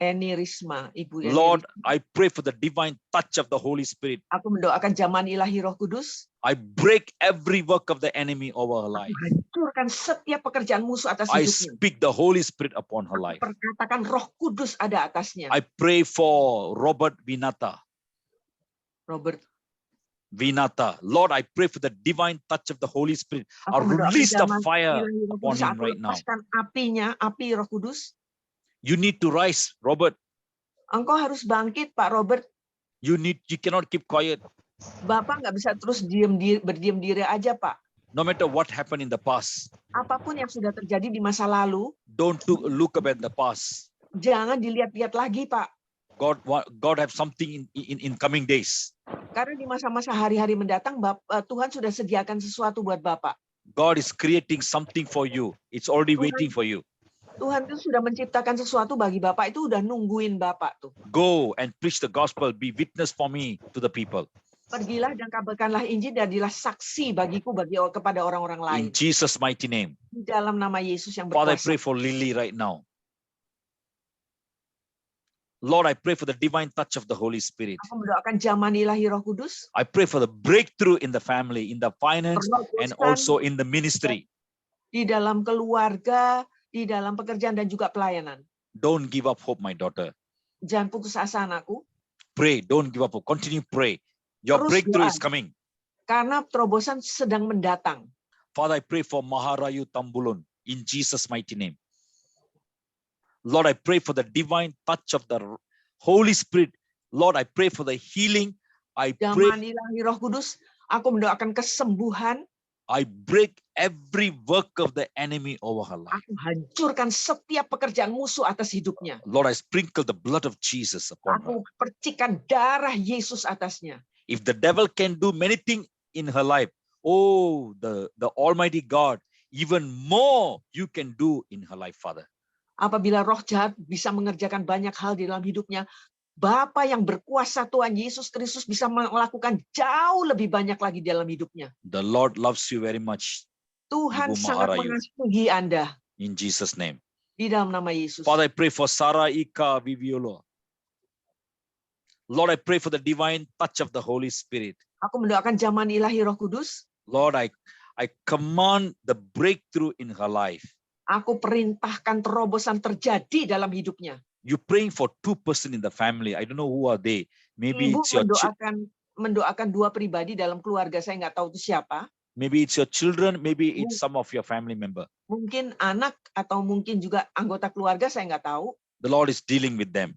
Eni Risma, Ibu Eni Lord, Risma. I pray for the divine touch of the Holy Spirit. Aku mendoakan zaman ilahi Roh Kudus. I break every work of the enemy over her life. Hancurkan setiap pekerjaan musuh atas I hidupnya. speak the Holy Spirit upon her life. Perkatakan Roh Kudus ada atasnya. I pray for Robert Vinata. Robert, Lord, I pray for the divine touch of the Holy Spirit. I aku mendoakan release the zaman fire ilahi Roh upon Kudus. him Aku right now. lepaskan apinya, api Roh Kudus. You need to rise, Robert. Engkau harus bangkit, Pak Robert. You cannot keep quiet. Bapak nggak bisa terus berdiam diri aja, Pak. No matter what happened in the past, Apapun yang sudah terjadi di masa lalu, don't look up at the past. jangan dilihat-lihat lagi, Pak. God have something in coming days. Karena di masa-masa hari-hari mendatang, Tuhan sudah sediakan sesuatu buat Bapak. God is creating something for you. It's already Tuhan- waiting for you. Tuhan itu sudah menciptakan sesuatu bagi Bapak, itu udah nungguin Bapak tuh. Go and preach the gospel. Be witness for me to the people. Pergilah dan kabarkanlah Injil dan jadilah saksi bagiku kepada orang-orang lain. In Jesus' mighty name. Di dalam nama Yesus yang Father, I berkuasa. pray for Lily right now. Lord, I pray for the divine touch of the Holy Spirit. Aku mendoakan zaman ilahi Roh Kudus. I pray for the breakthrough in the family, in the finance, and Meneroboskan also in the ministry. di dalam keluarga, di dalam pekerjaan dan juga pelayanan. Don't give up hope, my daughter. Jangan putus asa, anakku. Pray, don't give up hope. Continue pray. Your Terus breakthrough doa. is coming. Karena terobosan sedang mendatang. Father, I pray for Maharayu Tambulun in Jesus' mighty name. Lord, I pray for the divine touch of the Holy Spirit. Lord, I pray for the healing. I Zaman pray, ilahi Roh Kudus, aku mendoakan kesembuhan. I break every work of the enemy over her life. Aku hancurkan setiap pekerjaan musuh atas hidupnya. Lord, I sprinkle the blood of Jesus upon her. Aku percikan darah Yesus atasnya. If the devil can do many things in her life, oh, the Almighty God, even more you can do in her life, Father. Apabila roh jahat bisa mengerjakan banyak hal di dalam hidupnya, Bapa yang berkuasa Tuhan Yesus Kristus bisa melakukan jauh lebih banyak lagi di dalam hidupnya. The Lord loves you very much. Tuhan Ibu sangat Maharayu. mengasihi Anda In Jesus' name. di dalam nama Yesus. Father, I pray for Sarah Ika Viviolo. Lord, I pray for the divine touch of the Holy Spirit. Aku mendoakan zaman ilahi Roh Kudus. Lord, I command the breakthrough in her life. Aku perintahkan terobosan terjadi dalam hidupnya. You're praying for 2 persons in the family. I don't know who are they. Maybe Ibu it's your mendoakan dua pribadi dalam keluarga. Saya nggak tahu itu siapa. maybe it's your children, maybe it's some of your family member. Mungkin anak atau mungkin juga anggota keluarga. Saya nggak tahu. The Lord is dealing with them.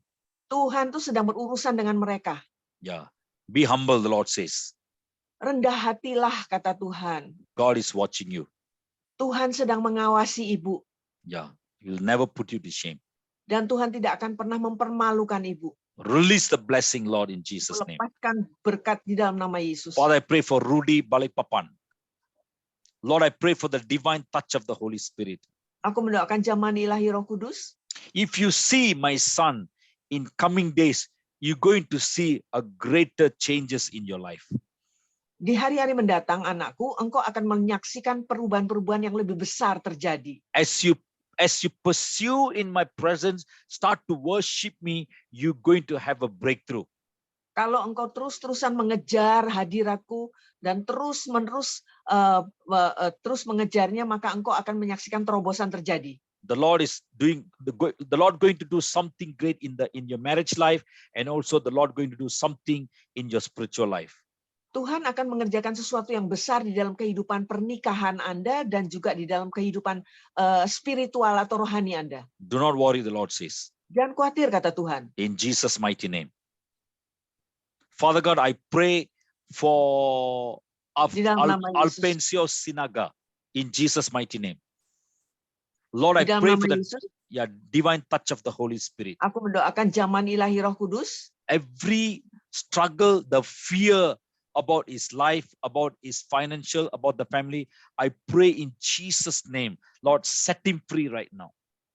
Tuhan tuh sedang berurusan dengan mereka. Yeah. Be humble, the Lord says. Rendah hatilah, kata Tuhan. God is watching you. Tuhan sedang mengawasi ibu. Yeah. He'll never put you to shame. Dan Tuhan tidak akan pernah mempermalukan ibu. Release the blessing, Lord, in Jesus' name. Lepaskan berkat di dalam nama Yesus. Father, I pray for Rudy Balikpapan. Lord, I pray for the divine touch of the Holy Spirit. Aku mendoakan zaman ilahi Roh Kudus. If you see my son in coming days, you're going to see a greater changes in your life. Di hari-hari mendatang, anakku, engkau akan menyaksikan perubahan-perubahan yang lebih besar terjadi. As you pursue in my presence, start to worship me, you're going to have a breakthrough. Kalau engkau terus-terusan mengejar hadiratku dan terus-menerus terus mengejarnya, maka engkau akan menyaksikan terobosan terjadi. The Lord is doing the Lord going to do something great in your marriage life, and also the Lord going to do something in your spiritual life. Tuhan akan mengerjakan sesuatu yang besar di dalam kehidupan pernikahan Anda dan juga di dalam kehidupan spiritual atau rohani Anda. Do not worry, the Lord says. Jangan khawatir, kata Tuhan. In Jesus' mighty name. Father God, I pray for Di dalam nama Yesus. Alpensio Sinaga in Jesus' mighty name. Lord, I Di dalam pray nama for the Yesus, divine touch of the Holy Spirit. aku mendoakan zaman ilahi Roh Kudus. Every struggle, the fear about his life, about his financial, about the family, I pray in Jesus' name, Lord, set him free right now.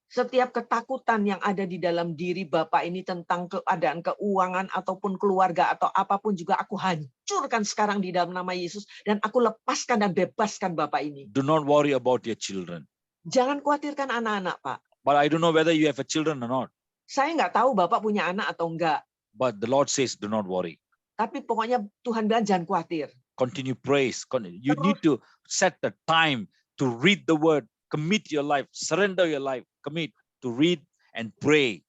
Setiap ketakutan yang ada di dalam diri Bapak ini tentang keadaan keuangan ataupun keluarga atau apapun juga aku hancurkan sekarang di dalam nama Yesus dan aku lepaskan dan bebaskan Bapak ini. Do not worry about your children. Jangan khawatirkan anak-anak, Pak. But I don't know whether you have a children or not. Saya nggak tahu Bapak punya anak atau enggak. But the Lord says, do not worry. Tapi pokoknya Tuhan bilang jangan khawatir. Continue praise. You Terus. need to set the time to read the word, commit your life, surrender your life, commit to read and pray.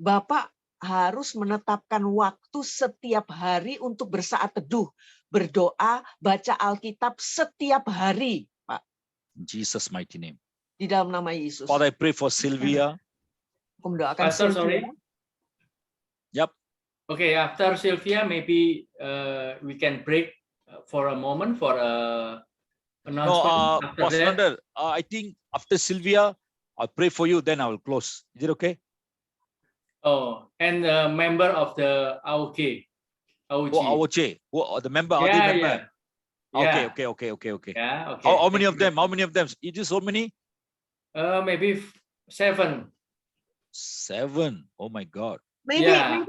Bapak harus menetapkan waktu setiap hari untuk bersaat teduh, berdoa, baca Alkitab setiap hari, Pak. In Jesus' mighty name. Di dalam nama Yesus. Father, I pray for Sylvia. Aku mendoakan Pastor, Sylvia. sorry. Yep. Okay, after Sylvia, maybe we can break for a moment for a No, announcement. After Pastor that, Nander, I think after Sylvia, I'll pray for you, then I will close. Is it okay? oh, and the member of the AOG. Oh, AOJ. Oh, the member, are they Yeah, member? yeah. Okay, okay. Yeah, okay. How many Thank of you. them? How many of them? It is so many? Maybe 7. 7. Oh my God. Maybe Yeah.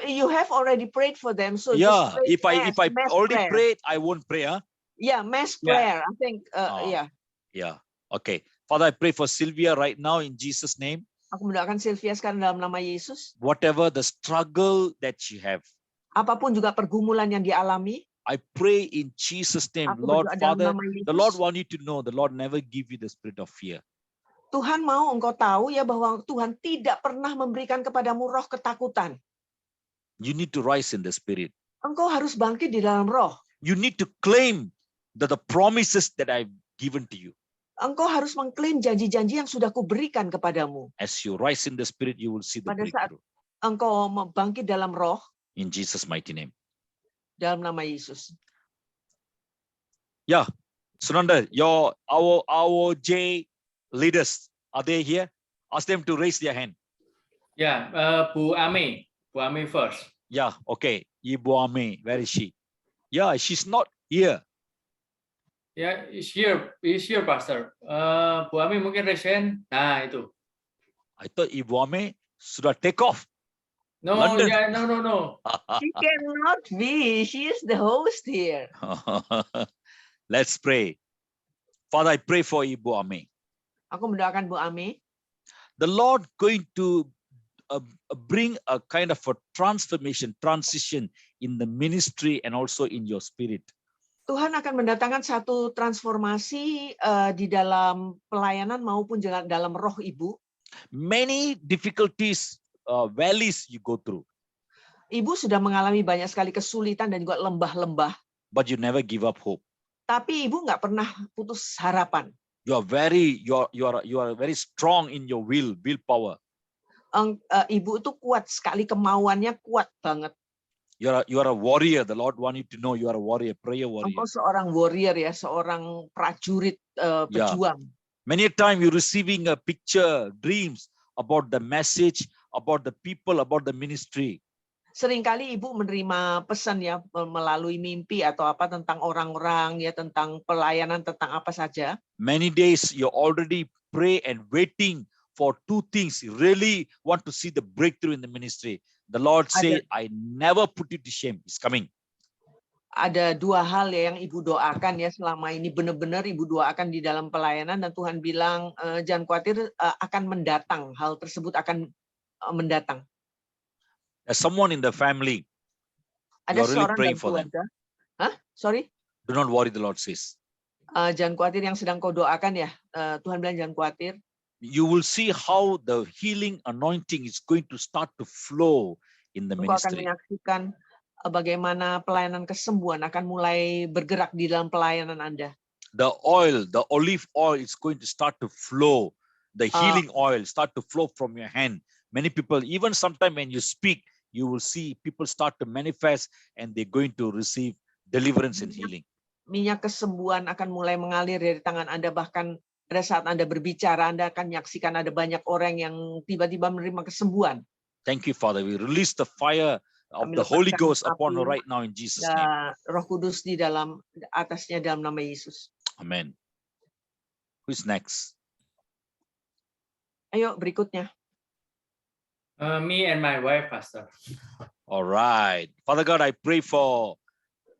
you have already prayed for them. So just Yeah, pray if I mass already prayer. prayed, I won't pray, huh? Yeah, mass Yeah. prayer. I think, Oh. yeah. Yeah. Okay. Father, I pray for Sylvia right now in Jesus' name. Aku mendoakan Sylvia sekarang dalam nama Yesus. Whatever the struggle that she have, Apapun juga pergumulan yang dialami, I pray in Jesus' name, aku Lord berdoa dalam Father, nama the Lord Yesus. want you to know the Lord never give you the spirit of fear. Tuhan mau engkau tahu ya bahwa Tuhan tidak pernah memberikan kepadamu roh ketakutan. You need to rise in the spirit. Engkau harus bangkit di dalam roh. You need to claim that the promises that I've given to you. Engkau harus mengklaim janji-janji yang sudah kuberikan kepadamu. As you rise in the spirit, you will see the Pada saat breakthrough. engkau bangkit dalam roh, In Jesus' mighty name. dalam nama Yesus. Yeah. Sunanda, our J leaders, are they here? Ask them to raise their hand. Yeah, Bu Ame first. Yeah, okay. Ibu Ame, where is she? Yeah, she's not here. Ya, is here, Pastor. Bu Ami mungkin raise hand. Nah, itu. I thought Ibu Ame sudah take off. No, London. yeah, no. She cannot be. She is the host here. Let's pray. Father, I pray for Ibu Ame. Aku mendoakan Bu Ami. The Lord going to bring a kind of a transition in the ministry and also in your spirit. Tuhan akan mendatangkan satu transformasi di dalam pelayanan maupun juga dalam roh ibu. Many difficulties, valleys you go through. Ibu sudah mengalami banyak sekali kesulitan dan juga lembah-lembah. But you never give up hope. Tapi ibu nggak pernah putus harapan. You are very strong in your willpower. Ibu itu kuat sekali, kemauannya kuat banget. You are a warrior. The Lord want you to know you are a warrior, prayer warrior. Engkau seorang warrior ya, seorang prajurit pejuang. Many a time you receiving a picture, dreams about the message, about the people, about the ministry. Seringkali ibu menerima pesan ya melalui mimpi atau apa tentang orang-orang ya, tentang pelayanan, tentang apa saja. Many days you already pray and waiting for 2 things. You really want to see the breakthrough in the ministry. The Lord said, I never put you to shame. It's coming. Ada 2 hal ya yang ibu doakan ya selama ini, benar-benar ibu doakan di dalam pelayanan, dan Tuhan bilang jangan khawatir, akan mendatang, hal tersebut akan mendatang. There's someone in the family. Ada You are really seorang praying dalam for them. keluarga. Hah? Sorry? Do not worry, the Lord says. Jangan khawatir yang sedang kau doakan ya. Tuhan bilang jangan khawatir. You will see how the healing anointing is going to start to flow in the Engkau akan ministry. menyaksikan bagaimana pelayanan kesembuhan akan mulai bergerak di dalam pelayanan Anda. The olive oil is going to start to flow. The healing oil start to flow from your hand. Many people, even sometimes when you speak, you will see people start to manifest and they're going to receive deliverance and healing. Minyak kesembuhan akan mulai mengalir dari tangan Anda, bahkan pada saat Anda berbicara, Anda akan menyaksikan ada banyak orang yang tiba-tiba menerima kesembuhan. Thank you, Father. We release the fire of Kami the Holy lepaskan Ghost upon her api right now in Jesus' name. Roh Kudus di dalam atasnya dalam nama Yesus. Amen. Who's next? Ayo berikutnya. Me and my wife, Pastor. All right. Father God, I pray for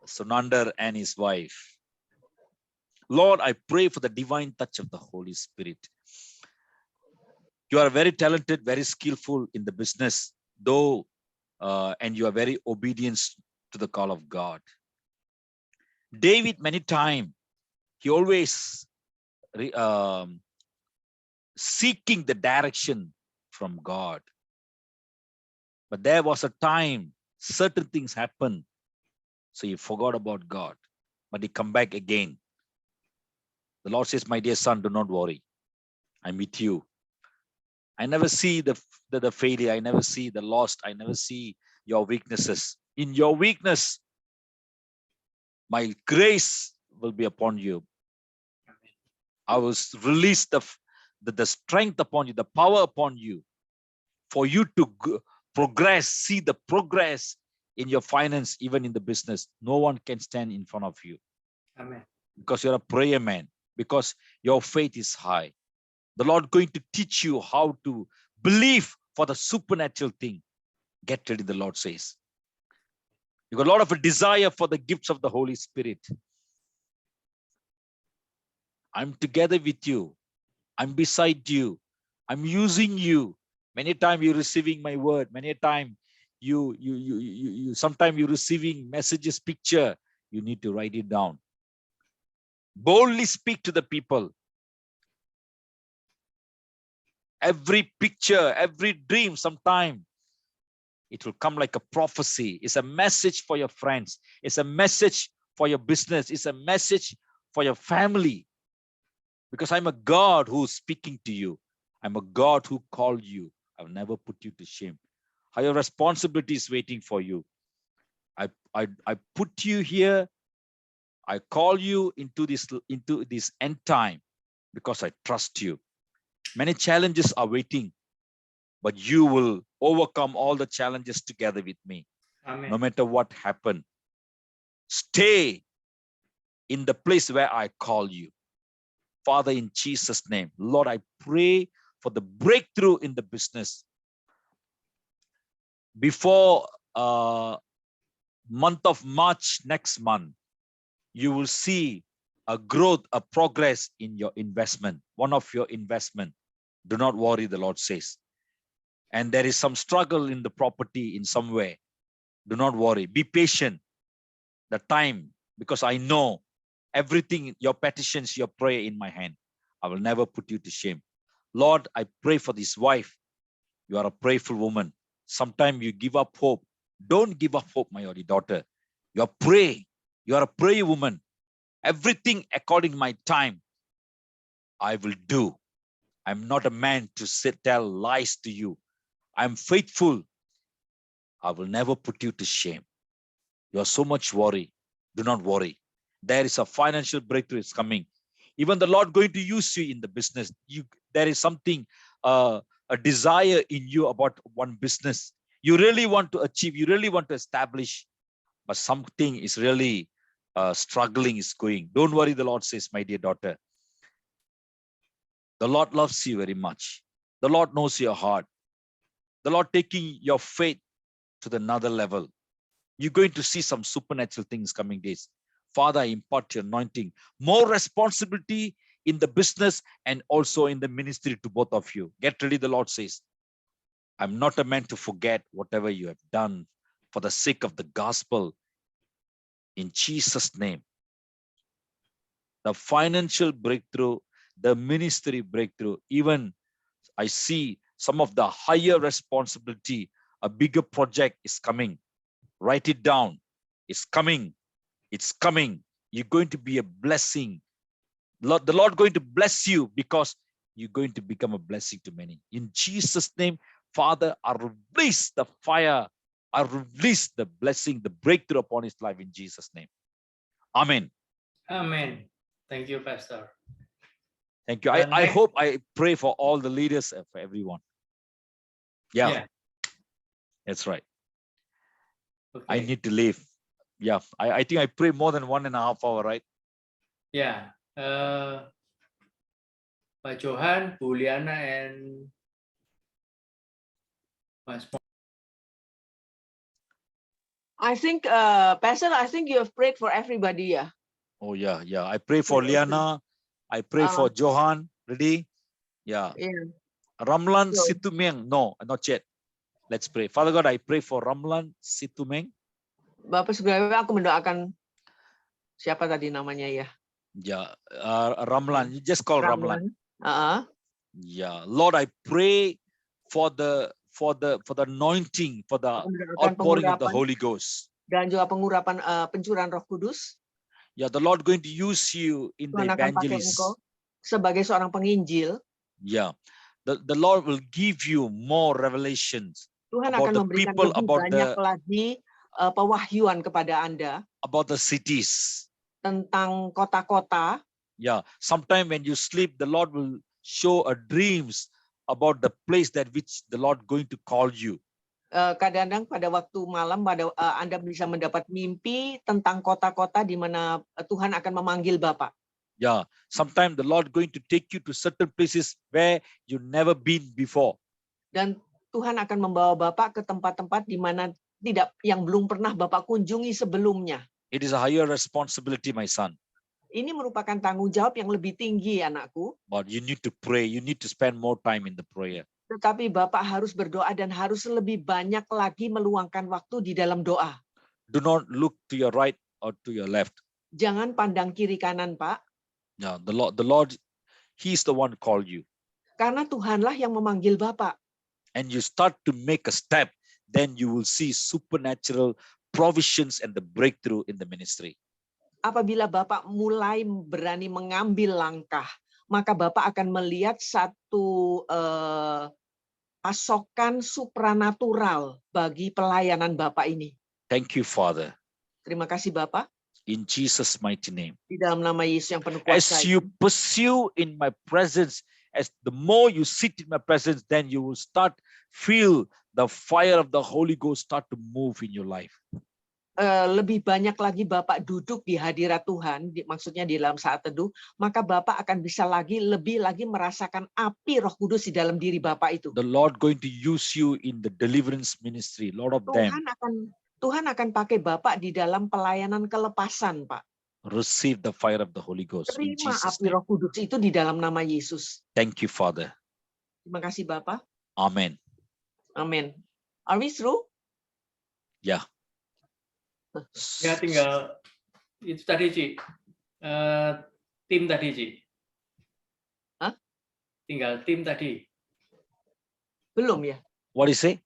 Sunander and his wife. Lord, I pray for the divine touch of the Holy Spirit. You are very talented, very skillful in the business, though, and you are very obedient to the call of God. David, many times, he always seeking the direction from God. But there was a time, certain things happened, so he forgot about God, but he come back again. The Lord says, my dear son, do not worry. I'm with you. I never see the failure. I never see the lost. I never see your weaknesses. In your weakness, my grace will be upon you. I will release the strength upon you, the power upon you, for you to progress, see the progress in your finance, even in the business. No one can stand in front of you. Amen. Because you're a prayer man, because your faith is high. The Lord going to teach you how to believe for the supernatural thing. Get ready, the Lord says. You got a lot of a desire for the gifts of the Holy Spirit. I'm together with you. I'm beside you. I'm using you. Many times you're receiving my word. Many times sometimes you're receiving messages, picture. You need to write it down. Boldly speak to the people. Every picture, every dream, sometime it will come like a prophecy. It's a message for your friends. It's a message for your business. It's a message for your family. Because I'm a God who's speaking to you. I'm a God who called you. I'll never put you to shame. Your responsibility is waiting for you. I put you here. I call you into this end time because I trust you. Many challenges are waiting, but you will overcome all the challenges together with me. Amen. No matter what happened. Stay in the place where I call you. Father, in Jesus' name, Lord, I pray for the breakthrough in the business. Before month of March next month, you will see a growth, a progress in your investment, one of your investment. Do not worry, the Lord says. And there is some struggle in the property in some way. Do not worry. Be patient. The time, because I know everything, your petitions, your prayer in my hand. I will never put you to shame. Lord, I pray for this wife. You are a prayerful woman. Sometimes you give up hope. Don't give up hope, my only daughter. You are praying. You are a prayer woman. Everything according to my time, I will do. I'm not a man to tell lies to you. I'm faithful. I will never put you to shame. You are so much worry. Do not worry. There is a financial breakthrough is coming. Even the Lord going to use you in the business. There is something, a desire in you about one business. You really want to achieve. You really want to establish. But something is really struggling is going. Don't worry, the Lord says, my dear daughter. The Lord loves you very much. The Lord knows your heart. The Lord taking your faith to another level. You're going to see some supernatural things coming days. Father, I impart your anointing, more responsibility in the business and also in the ministry to both of you. Get ready, the Lord says. I'm not a man to forget whatever you have done for the sake of the gospel. In Jesus' name. The financial breakthrough, the ministry breakthrough, even I see some of the higher responsibility, a bigger project is coming. Write it down. It's coming. It's coming. You're going to be a blessing. The Lord going to bless you because you're going to become a blessing to many. In Jesus' name, Father, I release the fire. I release the blessing, the breakthrough upon his life in Jesus' name. Amen. Amen. Thank you, Pastor. Thank you. I hope I pray for all the leaders, for everyone. Yeah. That's right. Okay. I need to leave. Yeah, I think I pray more than 1.5 hours, right? Yeah. Pak Johan, Bu Liana, and Mas. I think, Pastor, I think you have prayed for everybody, yeah. Oh yeah. I pray for Liana. I pray for Johan. Ready? Yeah. Ramlan Situmeng. No, not yet. Let's pray. Father God, I pray for Ramlan Situmeng. Bapak sebelumnya aku mendoakan siapa tadi namanya ya? Yeah, Ramlan. You just call Ramlan. Yeah, Lord, I pray for the anointing, for the outpouring of the Holy Ghost. Dan juga pengurapan pencurahan Roh Kudus. Yeah, the Lord going to use you in the evangelist. Sebagai seorang penginjil. Yeah, the Lord will give you more revelations Tuhan about akan the memberikan people, lebih about banyak the lagi pewahyuan kepada Anda about the cities. tentang kota-kota. Yeah, sometime when you sleep, the Lord will show a dreams about the place that which the Lord going to call you. Kadang-kadang pada waktu malam Anda bisa mendapat mimpi tentang kota-kota di mana Tuhan akan memanggil Bapak. Yeah, sometimes the Lord going to take you to certain places where you never been before. Dan Tuhan akan membawa Bapak ke tempat-tempat di mana yang belum pernah Bapak kunjungi sebelumnya. It is a higher responsibility, my son. Ini merupakan tanggung jawab yang lebih tinggi, anakku. But you need to pray. You need to spend more time in the prayer. Tetapi Bapak harus berdoa dan harus lebih banyak lagi meluangkan waktu di dalam doa. Do not look to your right or to your left. Jangan pandang kiri kanan, Pak. Yeah, the Lord, He's the one called you. Karena Tuhanlah yang memanggil Bapak. And you start to make a step, then you will see supernatural provisions and the breakthrough in the ministry. Apabila Bapak mulai berani mengambil langkah, maka Bapak akan melihat satu pasokan supranatural bagi pelayanan Bapak ini. Thank you, Father. Terima kasih Bapak. In Jesus' mighty name. Di dalam nama Yesus yang penuh As kuasa. you pursue in my presence, as the more you sit in my presence, then you will start feel the fire of the Holy Ghost start to move in your life. Lebih banyak lagi Bapak duduk di hadirat Tuhan, maksudnya di dalam saat teduh, maka Bapak akan bisa lebih lagi merasakan api Roh Kudus di dalam diri Bapak itu. The Lord going to use you in the deliverance ministry, Lord of them. Tuhan akan pakai Bapak di dalam pelayanan kelepasan, Pak. Receive the fire of the Holy Ghost in Terima Jesus' api name. Roh Kudus itu di dalam nama Yesus. Thank you, Father. Terima kasih Bapak. Amen. Amin. Are we through? Yeah. Ya tinggal itu tadi Ci. Tim tadi Ci. Hah? Tinggal tim tadi. Belum ya? What is it?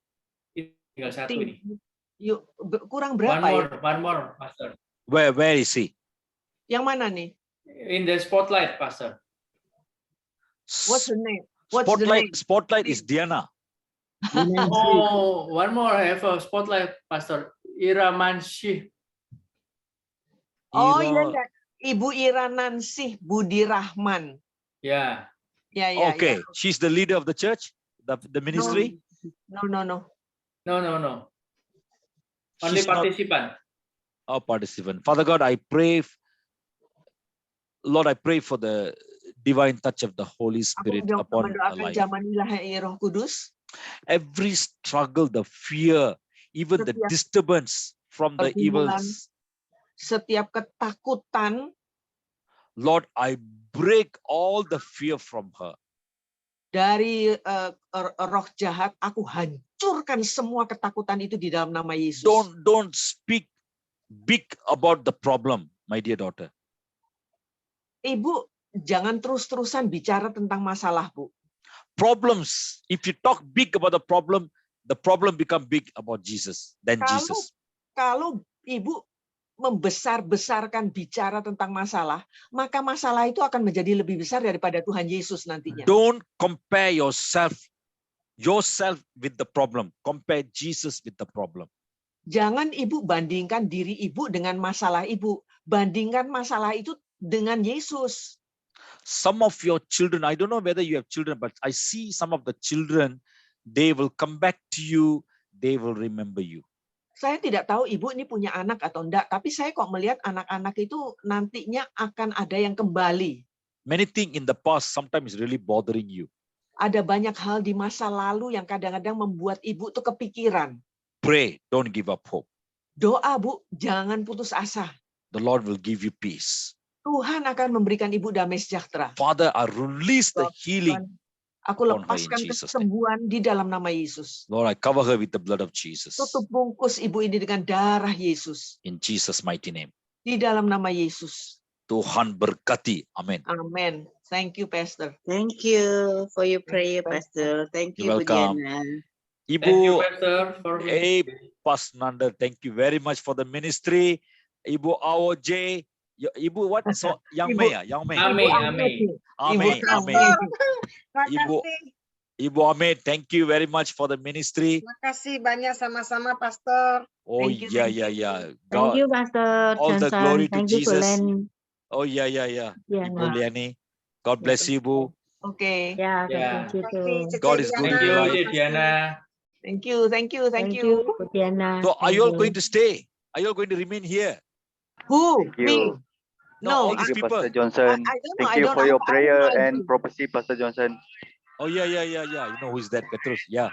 Tinggal satu Tim. ini. Yuk, kurang berapa ya? One more, Pastor. Where is he? Yang mana nih? In the spotlight, Pastor. What's the name? What's the name? Spotlight is Diana. Oh, one more. I have a spotlight, Pastor. Ira Mansyih. Oh iya, ya. Ibu Ira Nansih Budi Rahman. Ya. Ya, ya. Okay, Ya. she's the leader of the church, the ministry. No. No. She's Only not participant. a participant. Father God, I pray, Lord, I pray for the divine touch of the Holy Spirit Aku upon her mendoakan life. zaman ilahi Roh Kudus. Every struggle, the fear, even the Setiap disturbance from the pergumulan, evils, setiap ketakutan, Lord, I break all the fear from her. dari roh jahat, aku hancurkan semua ketakutan itu di dalam nama Yesus. Don't speak big about the problem, my dear daughter. Ibu, jangan terus-terusan bicara tentang masalah, Bu. Problems, if you talk big about the problem become big about Jesus, then Jesus. Kalau Ibu membesar-besarkan bicara tentang masalah, maka masalah itu akan menjadi lebih besar daripada Tuhan Yesus nantinya. Don't compare yourself with the problem. Compare Jesus with the problem. Jangan Ibu bandingkan diri Ibu dengan masalah Ibu. Bandingkan masalah itu dengan Yesus. Some of your children, I don't know whether you have children, but I see some of the children, they will come back to you, they will remember you. Saya tidak tahu Ibu ini punya anak atau enggak, tapi saya kok melihat anak-anak itu nantinya akan ada yang kembali. Many things in the past sometimes really bothering you. Ada banyak hal di masa lalu yang kadang-kadang membuat Ibu tuh kepikiran. Pray, don't give up hope. Doa, Bu, jangan putus asa. The Lord will give you peace. Tuhan akan memberikan Ibu damai sejahtera. Father, I release the healing. Aku upon her in lepaskan Jesus' name. kesembuhan di dalam nama Yesus. Lord, I cover her with the blood of Jesus. Tutup bungkus Ibu ini dengan darah Yesus. In Jesus' mighty name. Di dalam nama Yesus. Tuhan berkati. Amin. Amen. Thank you, Pastor. Thank you for your prayer, Pastor. Thank you, You're welcome. Diana. Thank you, Ibu Pastor, for Pastor Nanda, thank you very much for the ministry. Ibu AOJ, Ibu what? So, Yang Mei, Yang Mei. Ame. Amin. Amin. Terima Ibu kasih. Ibu Ahmed, thank you very much for the ministry. Terima kasih banyak sama-sama, Pastor. Oh, Thank you, yeah, thank yeah, you. yeah. Thank God, you, Pastor all the Johnson. glory to Thank you, Bu Jesus. Len. Oh, yeah, yeah, yeah. Yeah, Ibu no. Liani. God bless you, Bu. Oke. Yeah, God Yeah. bless you Terima kasih, too. Cece God is good Thank in Diana. your you, life. Cik Diana. Thank you, thank you, thank Thank you. you, Bu Diana. So are Thank you all you. going to stay? Are you all going to remain here? Who? Thank Me? you. No, all No, these Thank you, people. Pastor Johnson. I don't know. Thank I you don't. for I your have prayer no and idea. prophecy, Pastor Johnson. Oh, yeah, yeah, yeah, yeah. You know who is that, Petrus? Yeah.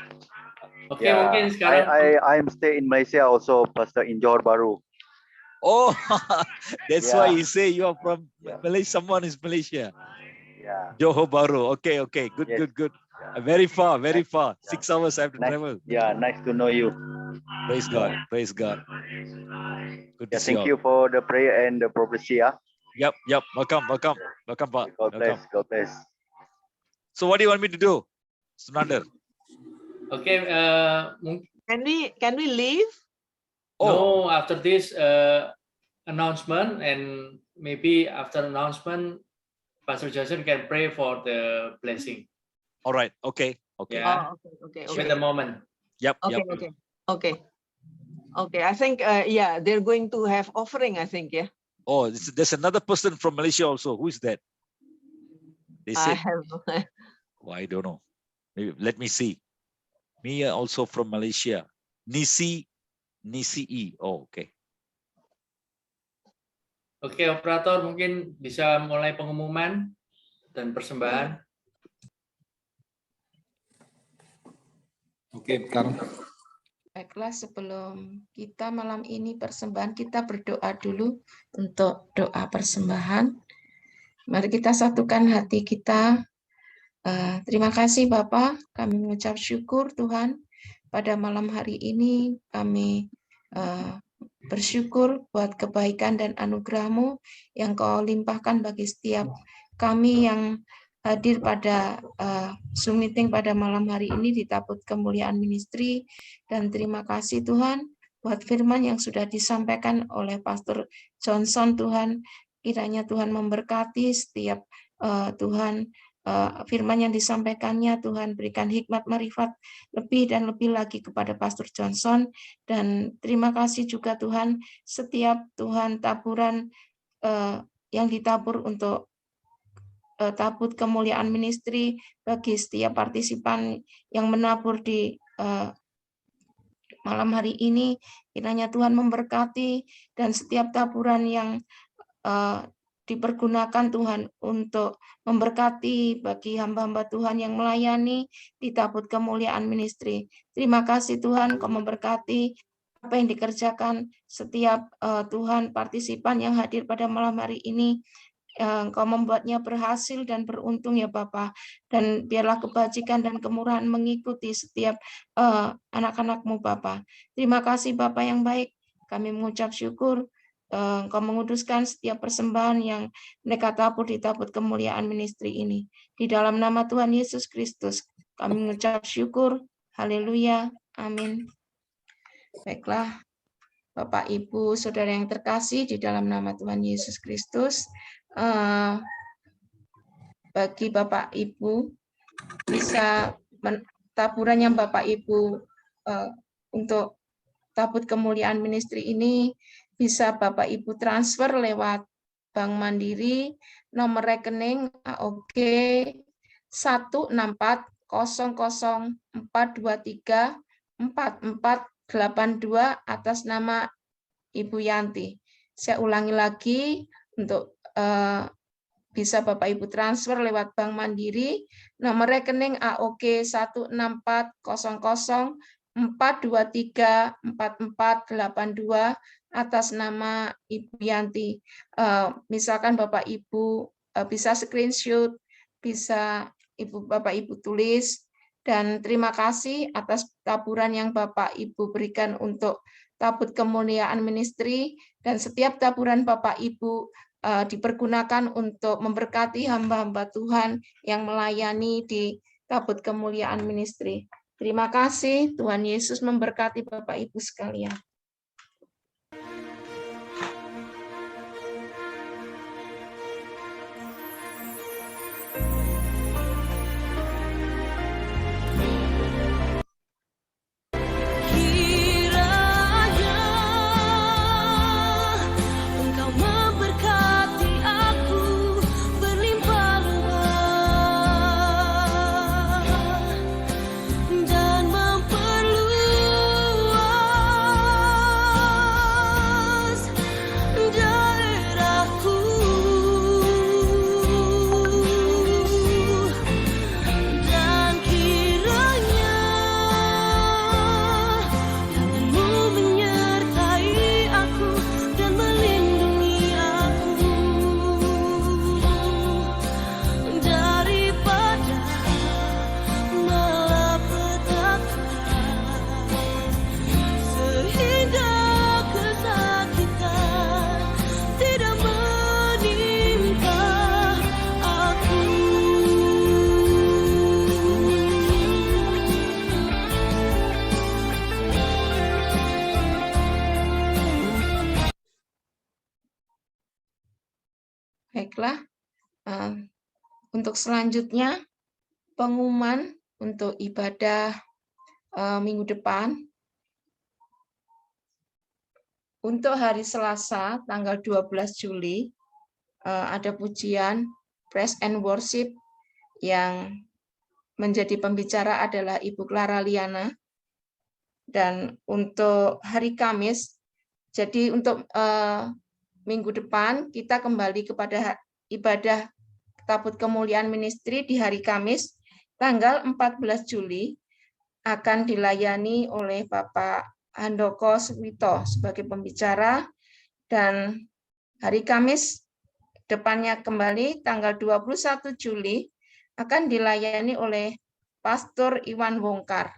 Oke, mungkin Yeah, sekarang I'm stay in Malaysia also, Pastor, in Johor Bahru. Oh, that's why Yeah. you say you are from Yeah. Malaysia. Someone is Malaysia. Yeah. Johor Bahru. Okay, okay. Good, Yes. good, good. Yeah. Very far, very Nice. far. Yeah. 6 hours I have to Nice. travel. Yeah, nice to know you. Praise God. Praise God. Good to Yeah, see thank all. you for the prayer and the prophecy. Yep, yep. Welcome, welcome. Welcome, Pak. God bless. Welcome. God bless. So what do you want me to do, Sunandar? oke, mungkin Can we leave? Oh, no, after this announcement, and maybe after announcement, Pastor Johnson can pray for the blessing. all right. Okay, okay. Yeah. Oh, okay, okay, Wait okay. a moment. Yep, Okay, yep. okay, okay. Okay, I think, yeah, they're going to have offering, I think, yeah. Oh, there's another person from Malaysia also. Who is that? They I said, have, oh, I don't know. Maybe, let me see. Me also from Malaysia. Nisi E. Oh, okay. Oke, operator mungkin bisa mulai pengumuman dan persembahan. Oke, bentar. Baiklah, sebelum kita malam ini persembahan, kita berdoa dulu untuk doa persembahan. Mari kita satukan hati kita. Terima kasih Bapak, kami mengucap syukur Tuhan. Pada malam hari ini kami bersyukur buat kebaikan dan anugerah-Mu yang Kau limpahkan bagi setiap kami yang hadir pada Zoom meeting pada malam hari ini di Tabut Kemuliaan Ministry. Dan terima kasih Tuhan buat firman yang sudah disampaikan oleh Pastor Johnson. Tuhan, kiranya Tuhan memberkati setiap Tuhan firman yang disampaikannya. Tuhan berikan hikmat marifat lebih dan lebih lagi kepada Pastor Johnson. Dan terima kasih juga Tuhan setiap Tuhan taburan yang ditabur untuk Tabut Kemuliaan Ministry, bagi setiap partisipan yang menabur di malam hari ini, kiranya Tuhan memberkati, dan setiap taburan yang dipergunakan Tuhan untuk memberkati bagi hamba-hamba Tuhan yang melayani di Tabut Kemuliaan Ministry. Terima kasih Tuhan, Kau memberkati apa yang dikerjakan setiap Tuhan partisipan yang hadir pada malam hari ini. Engkau membuatnya berhasil dan beruntung ya Bapa, dan biarlah kebajikan dan kemurahan mengikuti setiap anak-anak-Mu Bapa. Terima kasih Bapa yang baik, kami mengucap syukur. Engkau menguduskan setiap persembahan yang mereka tabur di Tabut Kemuliaan Ministry ini. Di dalam nama Tuhan Yesus Kristus kami mengucap syukur. Haleluya, amin. Baiklah Bapak Ibu Saudara yang terkasih, di dalam nama Tuhan Yesus Kristus, bagi Bapak Ibu bisa taburan yang Bapak Ibu untuk Tabut Kemuliaan Ministry ini bisa Bapak Ibu transfer lewat Bank Mandiri, nomor rekening AOG 1640042344482 atas nama Ibu Yanti. Saya ulangi lagi, untuk bisa Bapak Ibu transfer lewat Bank Mandiri, nomor rekening AOG 1640042344482 atas nama Ibu Yanti. Misalkan Bapak Ibu bisa screenshot, bisa Bapak Ibu tulis, dan terima kasih atas taburan yang Bapak Ibu berikan untuk Tabut Kemuliaan Ministry, dan setiap taburan Bapak Ibu dipergunakan untuk memberkati hamba-hamba Tuhan yang melayani di Tabut Kemuliaan Ministry. Terima kasih, Tuhan Yesus memberkati Bapak Ibu sekalian. Baiklah, untuk selanjutnya pengumuman untuk ibadah minggu depan. Untuk hari Selasa tanggal 12 Juli ada pujian Praise and Worship yang menjadi pembicara adalah Ibu Clara Liana. Dan untuk hari Kamis, jadi untuk minggu depan kita kembali kepada ibadah Tabut Kemuliaan Ministry di hari Kamis tanggal 14 Juli akan dilayani oleh Bapak Handoko Swito sebagai pembicara, dan hari Kamis depannya kembali tanggal 21 Juli akan dilayani oleh Pastor Iwan Wongkar,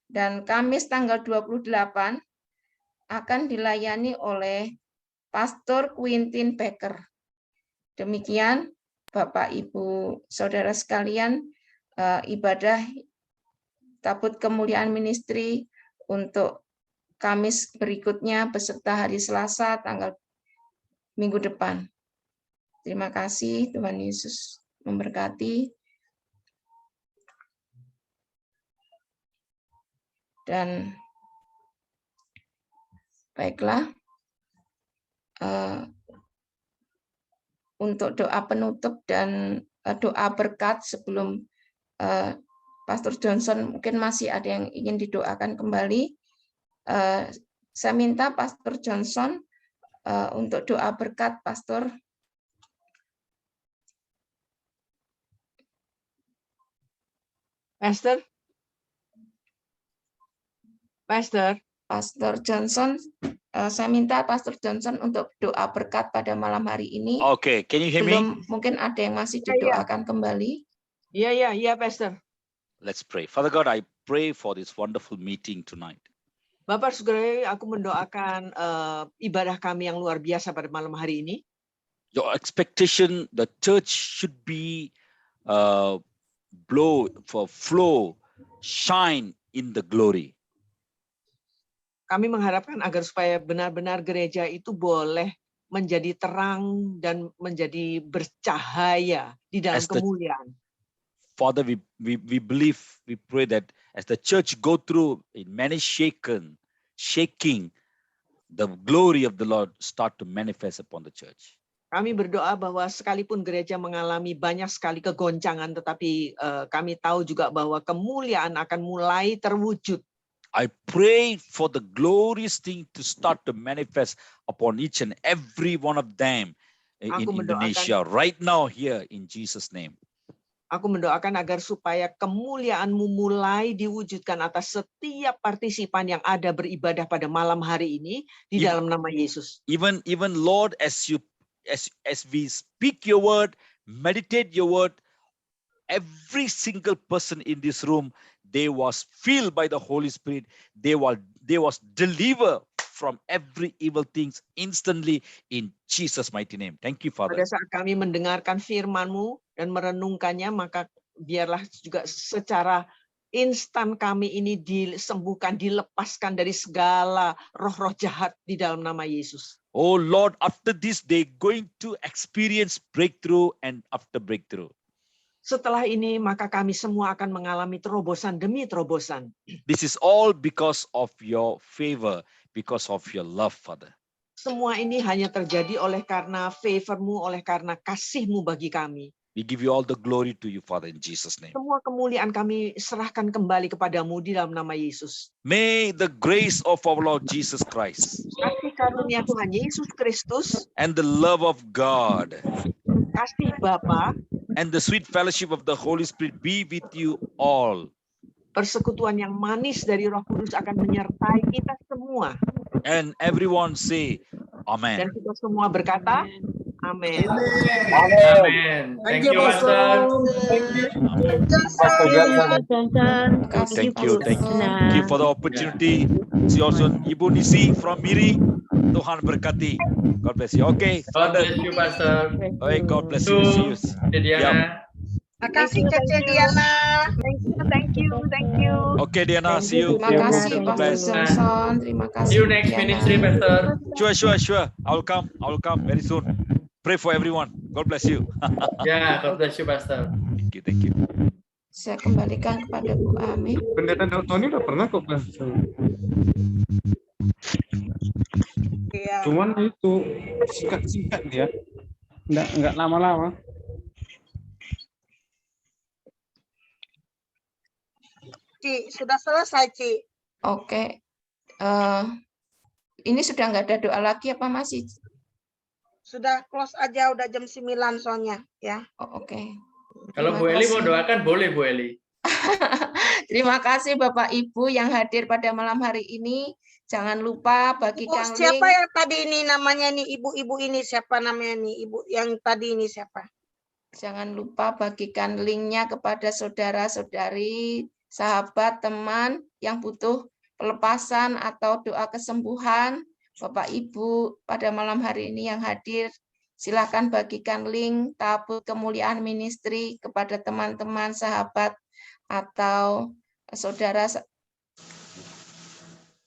dan Kamis tanggal 28 akan dilayani oleh Pastor Quintin Becker. Demikian Bapak Ibu Saudara sekalian, ibadah Tabut Kemuliaan Ministry untuk Kamis berikutnya beserta hari Selasa tanggal minggu depan. Terima kasih, Tuhan Yesus memberkati. Dan baiklah, untuk doa penutup dan doa berkat sebelum Pastor Johnson mungkin masih ada yang ingin didoakan kembali. Saya minta Pastor Johnson untuk doa berkat, Pastor. Pastor Johnson, saya minta Pastor Johnson untuk doa berkat pada malam hari ini. Okay, can you hear me? Belum, mungkin ada yang masih didoakan kembali. Iya, Pastor. Let's pray. Father God, I pray for this wonderful meeting tonight. Bapak Saudara, aku mendoakan ibadah kami yang luar biasa pada malam hari ini. Your expectation, the church should be flow, shine in the glory. Kami mengharapkan agar supaya benar-benar gereja itu boleh menjadi terang dan menjadi bercahaya di dalam kemuliaan. Father, we believe, we pray that as the church go through in many shaking, the glory of the Lord start to manifest upon the church. Kami berdoa bahwa sekalipun gereja mengalami banyak sekali kegoncangan, tetapi kami tahu juga bahwa kemuliaan akan mulai terwujud. I pray for the glorious thing to start to manifest upon each and every one of them in Indonesia right now here in Jesus' name. Aku mendoakan agar supaya kemuliaan-Mu mulai diwujudkan atas setiap partisipan yang ada beribadah pada malam hari ini di dalam nama Yesus. Even Lord, as we speak your word, meditate your word, every single person in this room, they was filled by the Holy Spirit. They was delivered from every evil things instantly in Jesus' mighty name. Thank you, Father. Pada saat kami mendengarkan firman-Mu dan merenungkannya, maka biarlah juga secara instan kami ini disembuhkan, dilepaskan dari segala roh-roh jahat di dalam nama Yesus. Oh Lord, after this they going to experience breakthrough and after breakthrough. Setelah ini, maka kami semua akan mengalami terobosan demi terobosan. This is all because of your favor, because of your love, Father. Semua ini hanya terjadi oleh karena favor-Mu, oleh karena kasih-Mu bagi kami. We give you all the glory to you, Father, in Jesus' name. Semua kemuliaan kami serahkan kembali kepadamu di dalam nama Yesus. May the grace of our Lord Jesus Christ Kasih karunia Tuhan Yesus Kristus, and the love of God kasih Bapa, and the sweet fellowship of the Holy Spirit be with you all. persekutuan yang manis dari Roh Kudus akan menyertai kita semua. And everyone say, Dan Amen. kita semua berkata, Amin. Amen. Thank you, Pastor. Thank you for the opportunity. See also Ibu Nisi from Miri. Tuhan berkati. God bless you. Okay, God Father. bless you, Pastor. Okay, God bless you. See you. Diana. Makasih Cece Diana. Thank you. Okay, Diana. See you. Terima kasih God Pastor bless. Johnson. Terima kasih. See you next Diana. ministry, Pastor. Sure. I will come very soon. Pray for everyone. God bless you. Yeah, God bless you, Pastor. Thank you. Saya kembalikan kepada Bu Ame. Pendeta Tony udah pernah kok kelas. Iya. Cuman itu singkat-singkat dia. Enggak lama-lama. Ci, sudah selesai, Ci. Oke. Ini sudah nggak ada doa lagi apa masih? Sudah close aja, udah jam 9 soalnya, ya. Oh, oke. Kalau Terima Bu Eli mau kasih. doakan, boleh Bu Eli. Terima kasih Bapak Ibu yang hadir pada malam hari ini. Jangan lupa Ibu, bagikan siapa link. yang tadi ini namanya nih, ibu-ibu ini siapa namanya nih, ibu yang tadi ini siapa? Jangan lupa bagikan linknya kepada saudara-saudari, sahabat, teman yang butuh pelepasan atau doa kesembuhan. Bapak Ibu pada malam hari ini yang hadir, silakan bagikan link tabut kemuliaan ministry kepada teman-teman, sahabat, atau saudara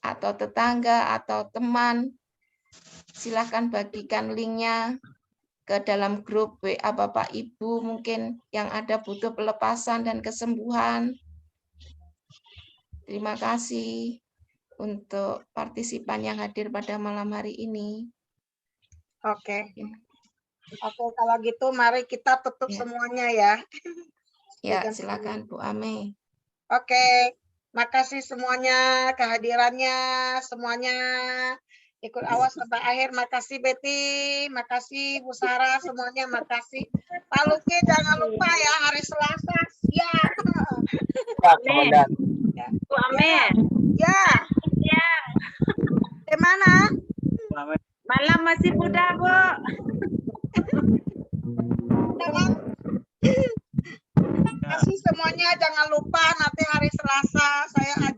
atau tetangga atau teman. Silakan bagikan linknya ke dalam grup WA Bapak Ibu mungkin yang ada butuh pelepasan dan kesembuhan. Terima kasih untuk partisipan yang hadir pada malam hari ini. Oke. Oke, kalau gitu mari kita tutup Ya. semuanya ya. Ya, silakan Bu Ame. Oke, makasih semuanya kehadirannya, semuanya ikut awas sampai akhir. Makasih Betty, makasih Bu Sarah, semuanya makasih. Pak Luki jangan lupa ya hari Selasa. Ya. Amin. Ya. Bu Ame. Ya. Ya. Di mana? Malam masih muda, Bu. Makasih semuanya, jangan lupa nanti hari Selasa saya ajak